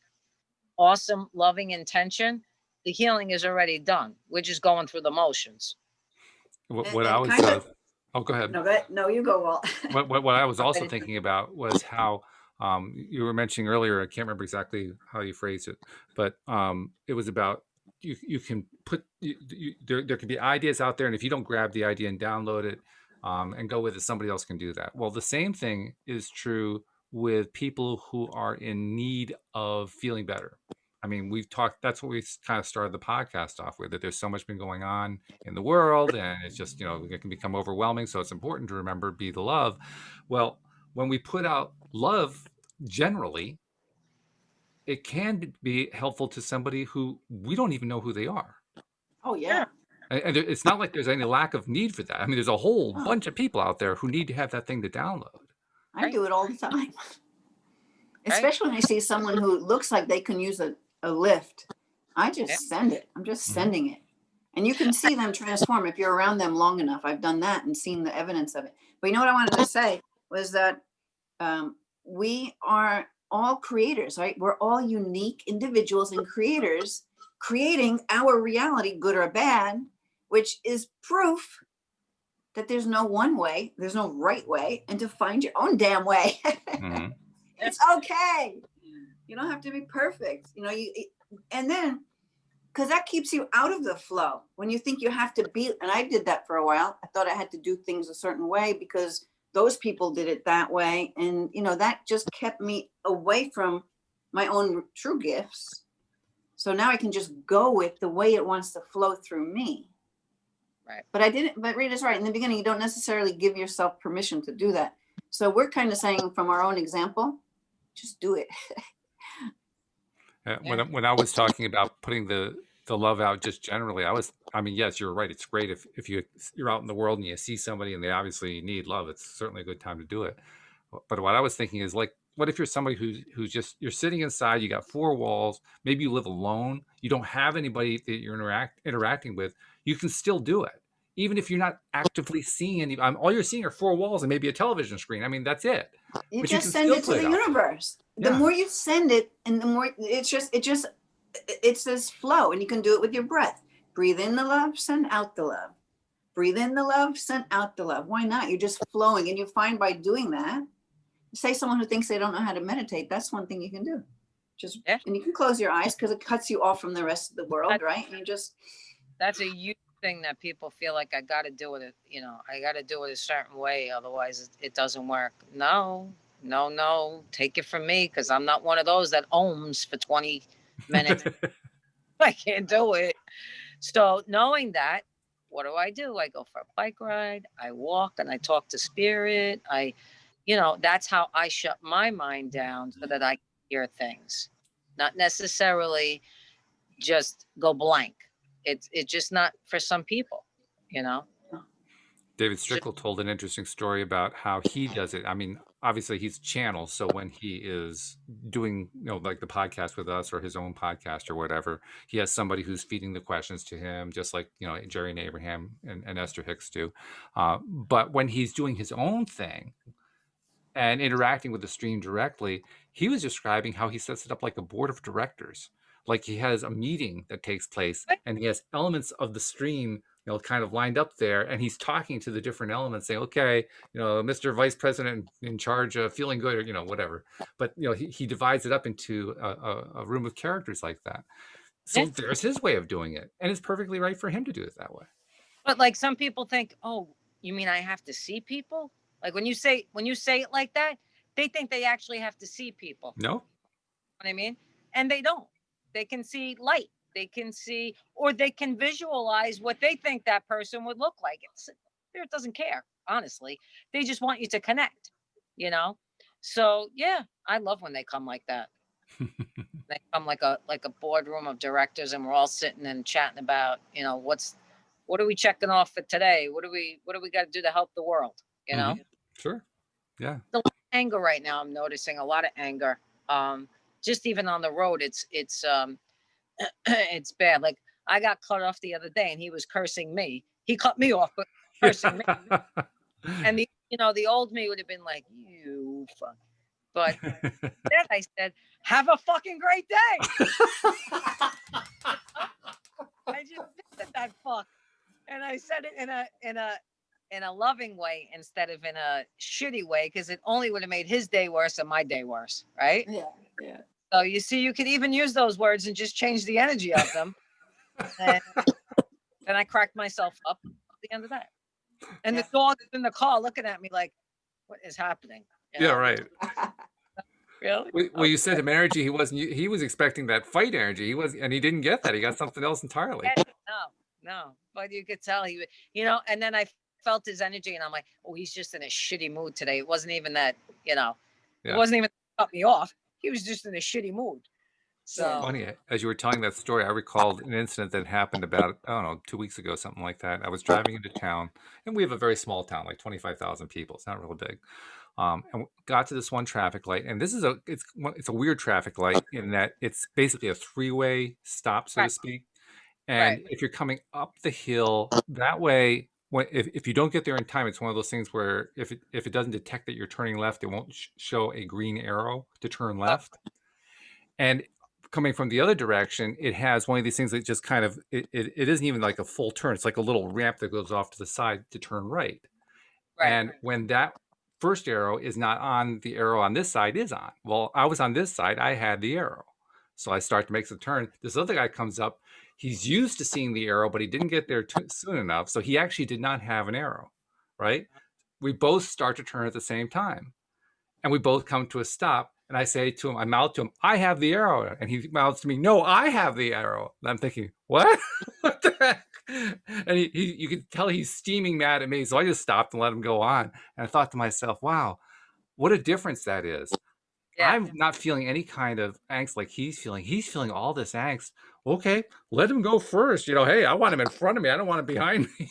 awesome, loving intention, the healing is already done. We're just going through the motions. What I was oh, go ahead. No, you go, Walt. What I was also thinking about was how you were mentioning earlier. I can't remember exactly how you phrased it, but it was about you can put there could be ideas out there, and if you don't grab the idea and download it and go with it, somebody else can do that. Well, the same thing is true with people who are in need of feeling better. I mean, we've talked, that's what we kind of started the podcast off with, that there's so much been going on in the world, and it's just, it can become overwhelming. So it's important to remember, be the love. Well, when we put out love, generally, it can be helpful to somebody who we don't even know who they are. Oh, yeah. And it's not like there's any lack of need for that. I mean, there's a whole bunch of people out there who need to have that thing to download. I do it all the time. Especially when I see someone who looks like they can use a lift. I just send it. I'm just sending it. And you can see them transform if you're around them long enough. I've done that and seen the evidence of it. But you know what I wanted to say was that we are all creators, right? We're all unique individuals and creators creating our reality, good or bad, which is proof that there's no one way, there's no right way, and to find your own damn way. It's okay. You don't have to be perfect, and then, because that keeps you out of the flow. When you think you have to be, and I did that for a while. I thought I had to do things a certain way because those people did it that way. And, that just kept me away from my own true gifts. So now I can just go with the way it wants to flow through me. Right. But Rita's right. In the beginning, you don't necessarily give yourself permission to do that. So we're kind of saying from our own example, just do it. When I was talking about putting the love out just generally, yes, you're right. It's great if you're out in the world and you see somebody and they obviously need love. It's certainly a good time to do it. But what I was thinking is, like, what if you're somebody who's just, you're sitting inside, you got four walls, maybe you live alone, you don't have anybody that you're interacting with, you can still do it. Even if you're not actively seeing any, all you're seeing are four walls and maybe a television screen. I mean, that's it. You just send it to the universe. The more you send it, and the more it's this flow, and you can do it with your breath. Breathe in the love, send out the love. Breathe in the love, send out the love. Why not? You're just flowing. And you find by doing that, say someone who thinks they don't know how to meditate, that's one thing you can do. Just, Yeah. and you can close your eyes because it cuts you off from the rest of the world, right? And you just, That's a huge thing that people feel like I got to do it, you know, I got to do it a certain way. Otherwise it doesn't work. No, take it from me. Cause I'm not one of those that ohms for 20 minutes. I can't do it. So knowing that, what do? I go for a bike ride. I walk and I talk to spirit. That's how I shut my mind down so that I can hear things, not necessarily just go blank. It's just not for some people, you know. David Strickle told an interesting story about how he does it. I mean, obviously he's channel, so when he is doing, like the podcast with us or his own podcast or whatever, he has somebody who's feeding the questions to him, just like Jerry and Abraham and Esther Hicks do. But when he's doing his own thing and interacting with the stream directly, he was describing how he sets it up like a board of directors. Like he has a meeting that takes place and he has elements of the stream kind of lined up there, and he's talking to the different elements saying, okay, Mr. Vice President in charge of feeling good, or whatever. But he divides it up into a room of characters like that. So there's his way of doing it, and it's perfectly right for him to do it that way. But like some people think, oh, you mean I have to see people? Like when you say it like that, they think they actually have to see people. No. You know what I mean? And they don't. They can see light. They can see, or they can visualize what they think that person would look like. Spirit doesn't care, honestly. They just want you to connect, So yeah, I love when they come like that. They come like a boardroom of directors, and we're all sitting and chatting about, what are we checking off for today? What do we got to do to help the world? Sure. Yeah. A lot of anger right now. I'm noticing a lot of anger. Just even on the road, it's it's bad. Like I got cut off the other day, and he was cursing me. He cut me off, but cursing me. And the old me would have been like, "You fuck." But then I said, "Have a fucking great day." I just said that fuck, and I said it in a loving way instead of in a shitty way, because it only would have made his day worse and my day worse, right? Yeah. So you see, you could even use those words and just change the energy of them. And then I cracked myself up at the end of that. And the dog's in the car looking at me like, what is happening? Yeah, right. Really? Well, you sent him energy. He was expecting that fight energy. And he didn't get that. He got something else entirely. No. But you could tell and then I felt his energy, and I'm like, oh, he's just in a shitty mood today. It wasn't even that, it wasn't even cut me off. He was just in a shitty mood. So funny. As you were telling that story, I recalled an incident that happened about, I don't know, 2 weeks ago, something like that. I was driving into town, and we have a very small town, like 25,000 people. It's not real big. And got to this one traffic light, and this is it's a weird traffic light in that it's basically a three-way stop, so to speak. And if you're coming up the hill that way, if you don't get there in time, it's one of those things where if it doesn't detect that you're turning left, it won't show a green arrow to turn left. And coming from the other direction, it has one of these things that just kind of it isn't even like a full turn. It's like a little ramp that goes off to the side to turn right. And when that first arrow is not on, the arrow on this side is on. Well, I was on this side. I had the arrow. So I start to make the turn. This other guy comes up. He's used to seeing the arrow, but he didn't get there soon enough. So he actually did not have an arrow, right? We both start to turn at the same time. And we both come to a stop. And I say to him, I mouth to him, I have the arrow. And he mouths to me, no, I have the arrow. And I'm thinking, what? What the heck? And you could tell he's steaming mad at me. So I just stopped and let him go on. And I thought to myself, wow, what a difference that is. Yeah. I'm not feeling any kind of angst like he's feeling. He's feeling all this angst. Okay, let him go first. Hey, I want him in front of me. I don't want him behind me.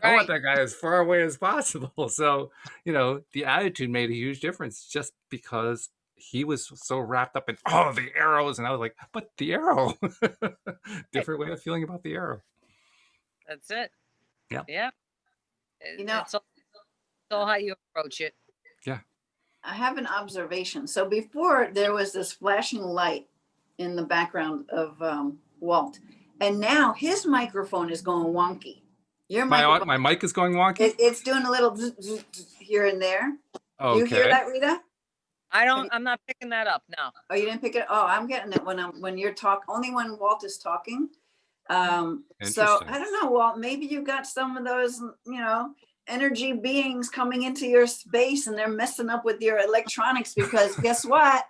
I want that guy as far away as possible. So, the attitude made a huge difference just because he was so wrapped up in, the arrows. And I was like, but the arrow. Different way of feeling about the arrow. That's it. Yeah. Yeah. It's all how you approach it. Yeah. I have an observation. So before there was this flashing light in the background of Walt, And now his microphone is going wonky. Your microphone, My mic is going wonky. it's doing a little here and there. Do you hear Okay. that, Rita? I'm not picking that up. No. Oh, you didn't pick it? Oh, I'm getting it when you're only when Walt is talking. So Interesting. I don't know, Walt, maybe you got some of those, energy beings coming into your space and they're messing up with your electronics, because guess what?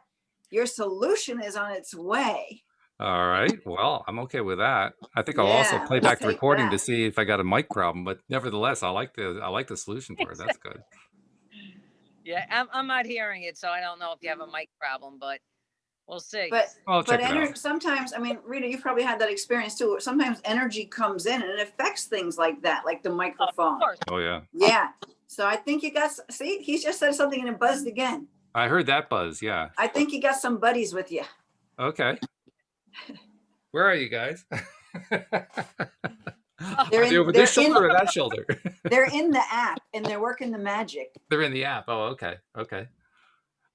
Your solution is on its way. All right. Well, I'm okay with that. I think I'll also Yeah, play let's back the take recording to that. see if I got a mic problem, but nevertheless, I like the solution for it. That's good. Yeah, I'm not hearing it, so I don't know if you have a mic problem, but we'll see. But I'll check it out. sometimes, I mean, Rita, you've probably had that experience too. Sometimes energy comes in and it affects things like that, like the microphone. Of course. Oh yeah. Yeah. So I think you got, see, he just said something and it buzzed again. I heard that buzz. Yeah. I think you got some buddies with you. Okay. Where are you guys? They're Are they over this shoulder or that shoulder? They're in the app and they're working the magic. They're in the app. Oh, okay. Okay.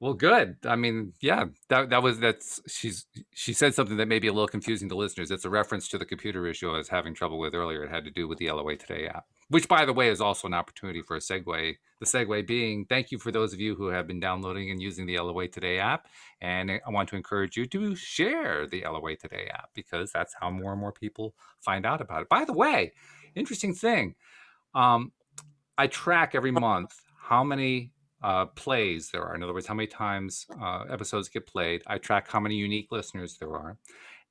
Well, good. I mean, yeah, she said something that may be a little confusing to listeners. It's a reference to the computer issue I was having trouble with earlier. It had to do with the LOA Today app, which, by the way, is also an opportunity for a segue. The segue being, thank you for those of you who have been downloading and using the LOA Today app. And I want to encourage you to share the LOA Today app, because that's how more and more people find out about it. By the way, interesting thing. I track every month how many plays there are. In other words, how many times episodes get played. I track how many unique listeners there are.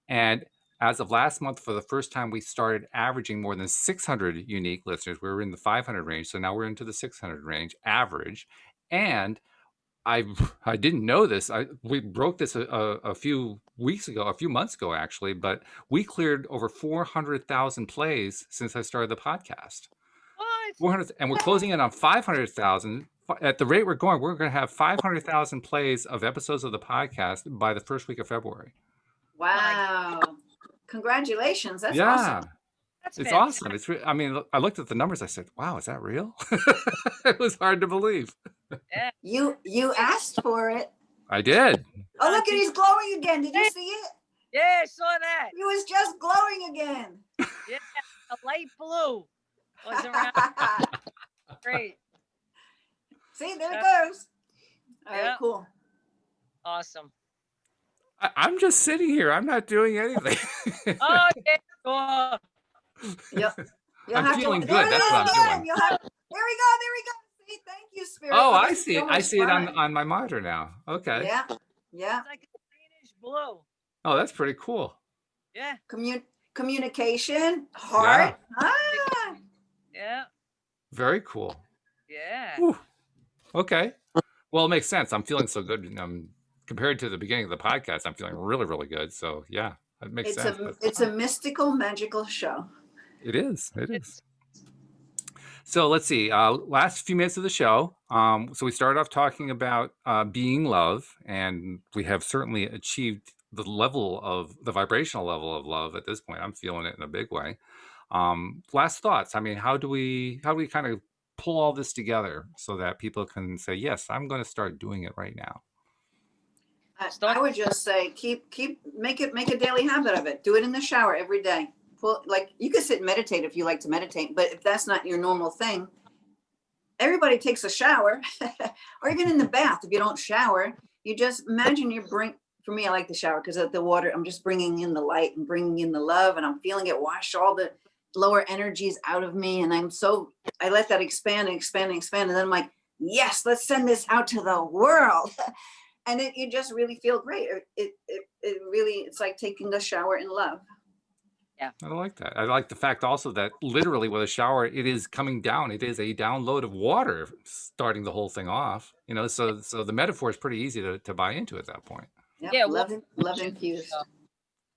And as of last month, for the first time, we started averaging more than 600 unique listeners. We were in the 500 range. So now we're into the 600 range average. And I didn't know this. We broke this a few weeks ago, a few months ago, actually, but we cleared over 400,000 plays since I started the podcast. What? 400, and we're closing in on 500,000. At the rate we're going to have 500,000 plays of episodes of the podcast by the first week of February. Wow. Congratulations. That's awesome. That's It's fantastic. awesome. I mean, I looked at the numbers. I said, wow, is that real? It was hard to believe. Yeah. You asked for it. I did. Oh, look at, he's glowing again. Did you see it? Yeah, I saw that. He was just glowing again. Yeah, a light blue was around. Great. See, there it goes. All right, Yeah. cool. Awesome. I'm just sitting here. I'm not doing anything. Oh, yeah. Cool. I'm feeling good. That's what I'm doing. There we go. See, thank you, Spirit. Oh, I This is see it. so I much see it fun. on my monitor now. Okay. Yeah. It's like a greenish blue. Oh, that's pretty cool. Yeah. Communication, heart. Ah. Yeah. Very cool. Yeah. Whew. Okay. Well, it makes sense. I'm feeling so good. Compared to the beginning of the podcast, I'm feeling really, really good. So yeah, it makes sense. It's a mystical, magical show. It is. It is. So let's see. Last few minutes of the show. So we started off talking about being love, and we have certainly achieved the vibrational level of love at this point. I'm feeling it in a big way. Last thoughts. I mean, how do we kind of pull all this together so that people can say, yes, I'm going to start doing it right now? I would just say make a daily habit of it. Do it in the shower every day. Like, you could sit and meditate if you like to meditate, but if that's not your normal thing, everybody takes a shower or even in the bath. If you don't shower, you just imagine for me, I like the shower because of the water. I'm just bringing in the light and bringing in the love, and I'm feeling it wash all the lower energies out of me. And I let that expand and expand and expand. And then I'm like, yes, let's send this out to the world. And you just really feel great. It's like taking a shower in love. Yeah. I like that. I like the fact also that literally with a shower, it is coming down. It is a download of water starting the whole thing off. So the metaphor is pretty easy to buy into at that point. Yep. Yeah. Love infused.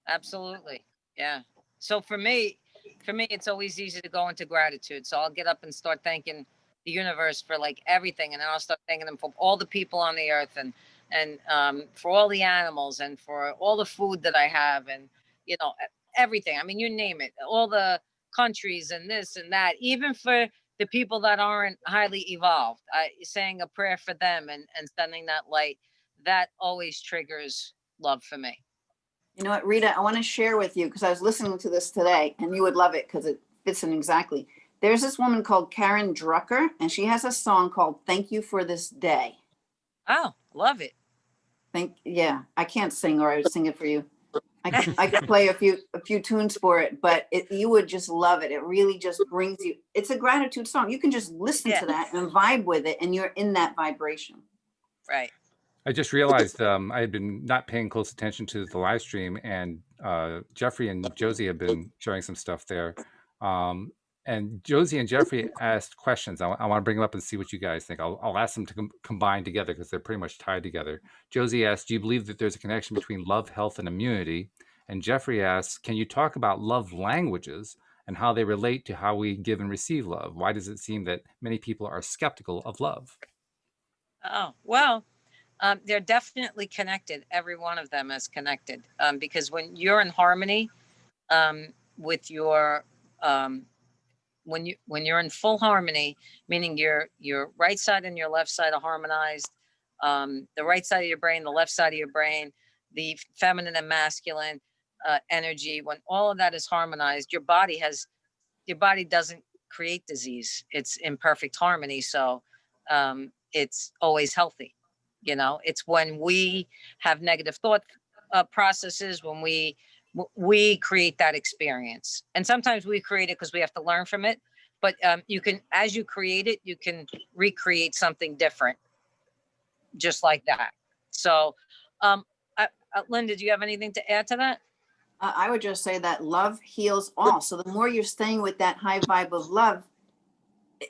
Absolutely. Yeah. So for me, it's always easy to go into gratitude. So I'll get up and start thanking the universe for like everything. And then I'll start thanking them for all the people on the earth and for all the animals and for all the food that I have and, everything. I mean, you name it, all the countries and this and that, even for the people that aren't highly evolved, saying a prayer for them and sending that light, that always triggers love for me. You know what, Rita, I want to share with you because I was listening to this today and you would love it because it fits in exactly. There's this woman called Karen Drucker and she has a song called Thank You for This Day. Oh, love it. Yeah, I can't sing or I would sing it for you. I could play a few tunes for it, but you would just love it. It really just brings you, it's a gratitude song. You can just listen Yeah. to that and vibe with it and you're in that vibration. Right. I just realized I had been not paying close attention to the live stream, and Jeffrey and Josie have been showing some stuff there. And Josie and Jeffrey asked questions. I want to bring them up and see what you guys think. I'll ask them to combine together because they're pretty much tied together. Josie asked, do you believe that there's a connection between love, health, and immunity? And Jeffrey asks, can you talk about love languages and how they relate to how we give and receive love? Why does it seem that many people are skeptical of love? Oh, well, they're definitely connected. Every one of them is connected, because when you're in harmony with your when you're in full harmony, meaning your right side and your left side are harmonized, the right side of your brain, the left side of your brain, the feminine and masculine energy, when all of that is harmonized, your body doesn't create disease. It's in perfect harmony. So it's always healthy. It's when we have negative thought processes, when we create that experience. And sometimes we create it because we have to learn from it. But you can, as you create it, you can recreate something different, just like that. So, Linda, do you have anything to add to that? I would just say that love heals all. So the more you're staying with that high vibe of love,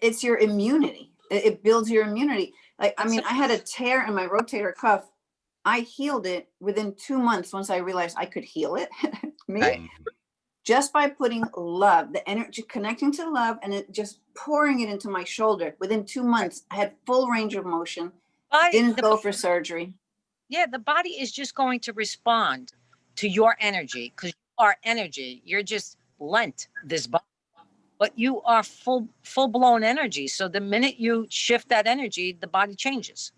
it's your immunity. It builds your immunity. Like, I mean, I had a tear in my rotator cuff. I healed it within 2 months once I realized I could heal it. Me, Right. just by putting love, the energy, connecting to love, and it just pouring it into my shoulder. Within 2 months, I had full range of motion. Didn't go for surgery. Yeah, the body is just going to respond to your energy because you are energy. You're just lent this body, but you are full blown energy. So the minute you shift that energy, the body changes.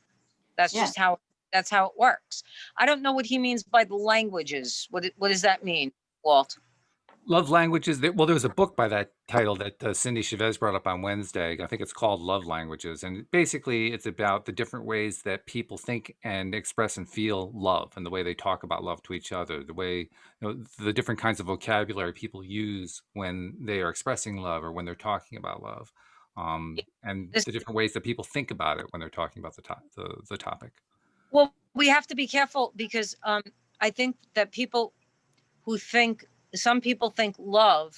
That's Yeah. just how it works. I don't know what he means by the languages. What does that mean, Walt? Love languages. Well, there was a book by that title that Cindy Chavez brought up on Wednesday. I think it's called Love Languages. And basically, it's about the different ways that people think and express and feel love and the way they talk about love to each other, the way, the different kinds of vocabulary people use when they are expressing love or when they're talking about love, and the different ways that people think about it when they're talking about the topic. Well, we have to be careful because I think that some people think love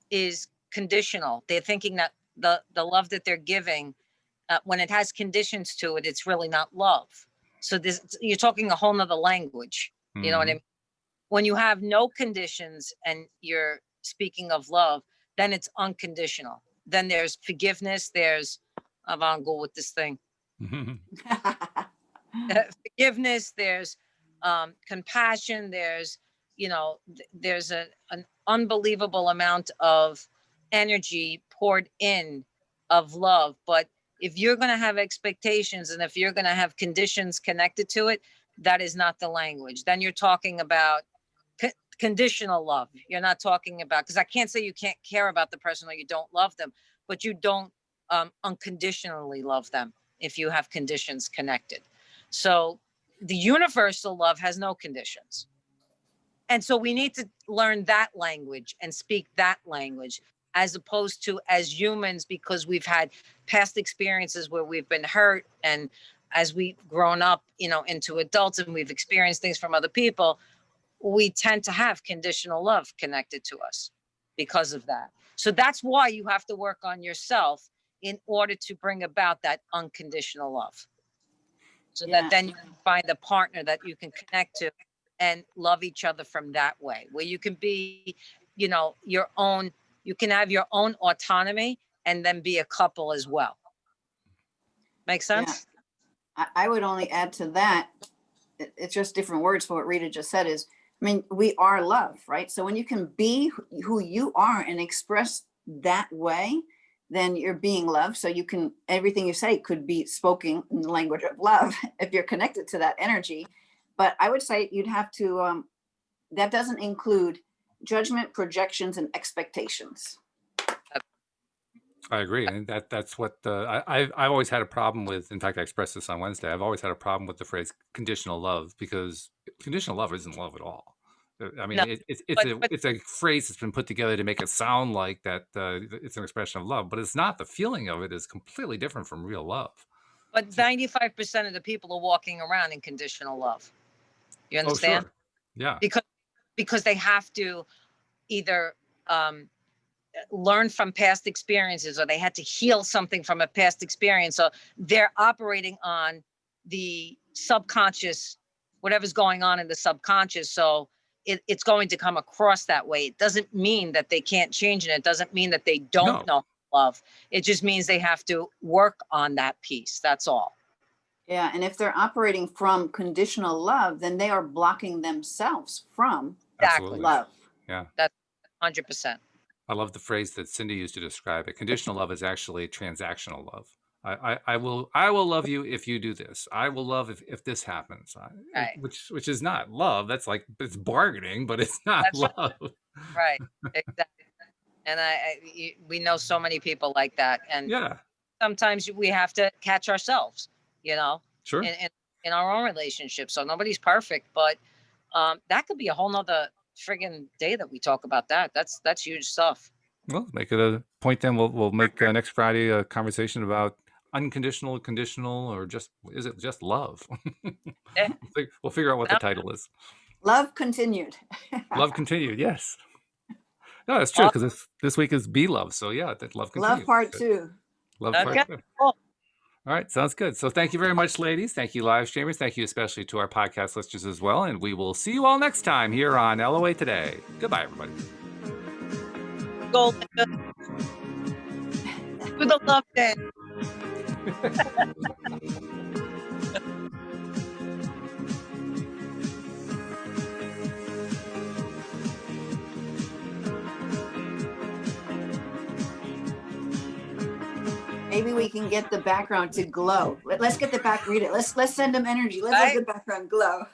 is conditional. They're thinking that the love that they're giving, when it has conditions to it, it's really not love. So you're talking a whole nother language. You know what I mean? When you have no conditions and you're speaking of love, then it's unconditional. Then there's forgiveness. I'm on go with this thing. Forgiveness. There's compassion. There's an unbelievable amount of energy poured in of love. But if you're going to have expectations and if you're going to have conditions connected to it, that is not the language. Then you're talking about conditional love. You're not talking about, because I can't say you can't care about the person or you don't love them, but you don't unconditionally love them if you have conditions connected. So the universal love has no conditions. And so we need to learn that language and speak that language, as opposed to as humans, because we've had past experiences where we've been hurt. And as we've grown up, into adults and we've experienced things from other people, we tend to have conditional love connected to us because of that. So that's why you have to work on yourself in order to bring about that unconditional love. So that then you can find a partner that you can connect to and love each other from that way, where you can be, you can have your own autonomy and then be a couple as well. Make sense? Yeah. I would only add to that. It's just different words for what Rita just said is, we are love, right? So when you can be who you are and express that way, then you're being love. So everything you say could be spoken in the language of love if you're connected to that energy. But I would say you'd have to that doesn't include judgment, projections, and expectations. I agree, and that's what I've always had a problem with. In fact, I expressed this on Wednesday. I've always had a problem with the phrase "conditional love" because conditional love isn't love at all. I mean, No, but it's a phrase that's been put together to make it sound like that it's an expression of love, but it's not. The feeling of it is completely different from real love. 95% of the people are walking around in conditional love. You Oh, understand? sure, yeah, Because they have to either learn from past experiences, or they had to heal something from a past experience. So they're operating on the subconscious, whatever's going on in the subconscious. So it's going to come across that way. It doesn't mean that they can't change it. It doesn't mean that they don't no, know love. It just means they have to work on that piece. That's all. Yeah, and if they're operating from conditional love, then they are blocking themselves from Exactly. absolutely, love. yeah. That's 100%. I love the phrase that Cindy used to describe it. Conditional love is actually transactional love. I will love you if you do this. I will love if this happens. Right. Which is not love. That's like it's bargaining, but it's not That's love. right. Exactly. And we know so many people like that. And Yeah, sometimes we have to catch ourselves, you know, sure. in our own relationship. So nobody's perfect, but that could be a whole nother friggin' day that we talk about that. That's huge stuff. Well, make it a point then. We'll make next Friday a conversation about unconditional, conditional, or is it just love? Yeah. We'll figure out what the title is. Love continued. Love continued. Yes. No, that's true because this week is be love. So yeah, that love continued. Love part 2. Love Okay. part 2. Cool. All right, sounds good. So thank you very much, ladies. Thank you, live streamers. Thank you especially to our podcast listeners as well. And we will see you all next time here on LOA Today. Goodbye, everybody. Golden. With the love day. Maybe we can get the background to glow. Let's get the back. Read it. Let's send them energy. Let's have the background glow.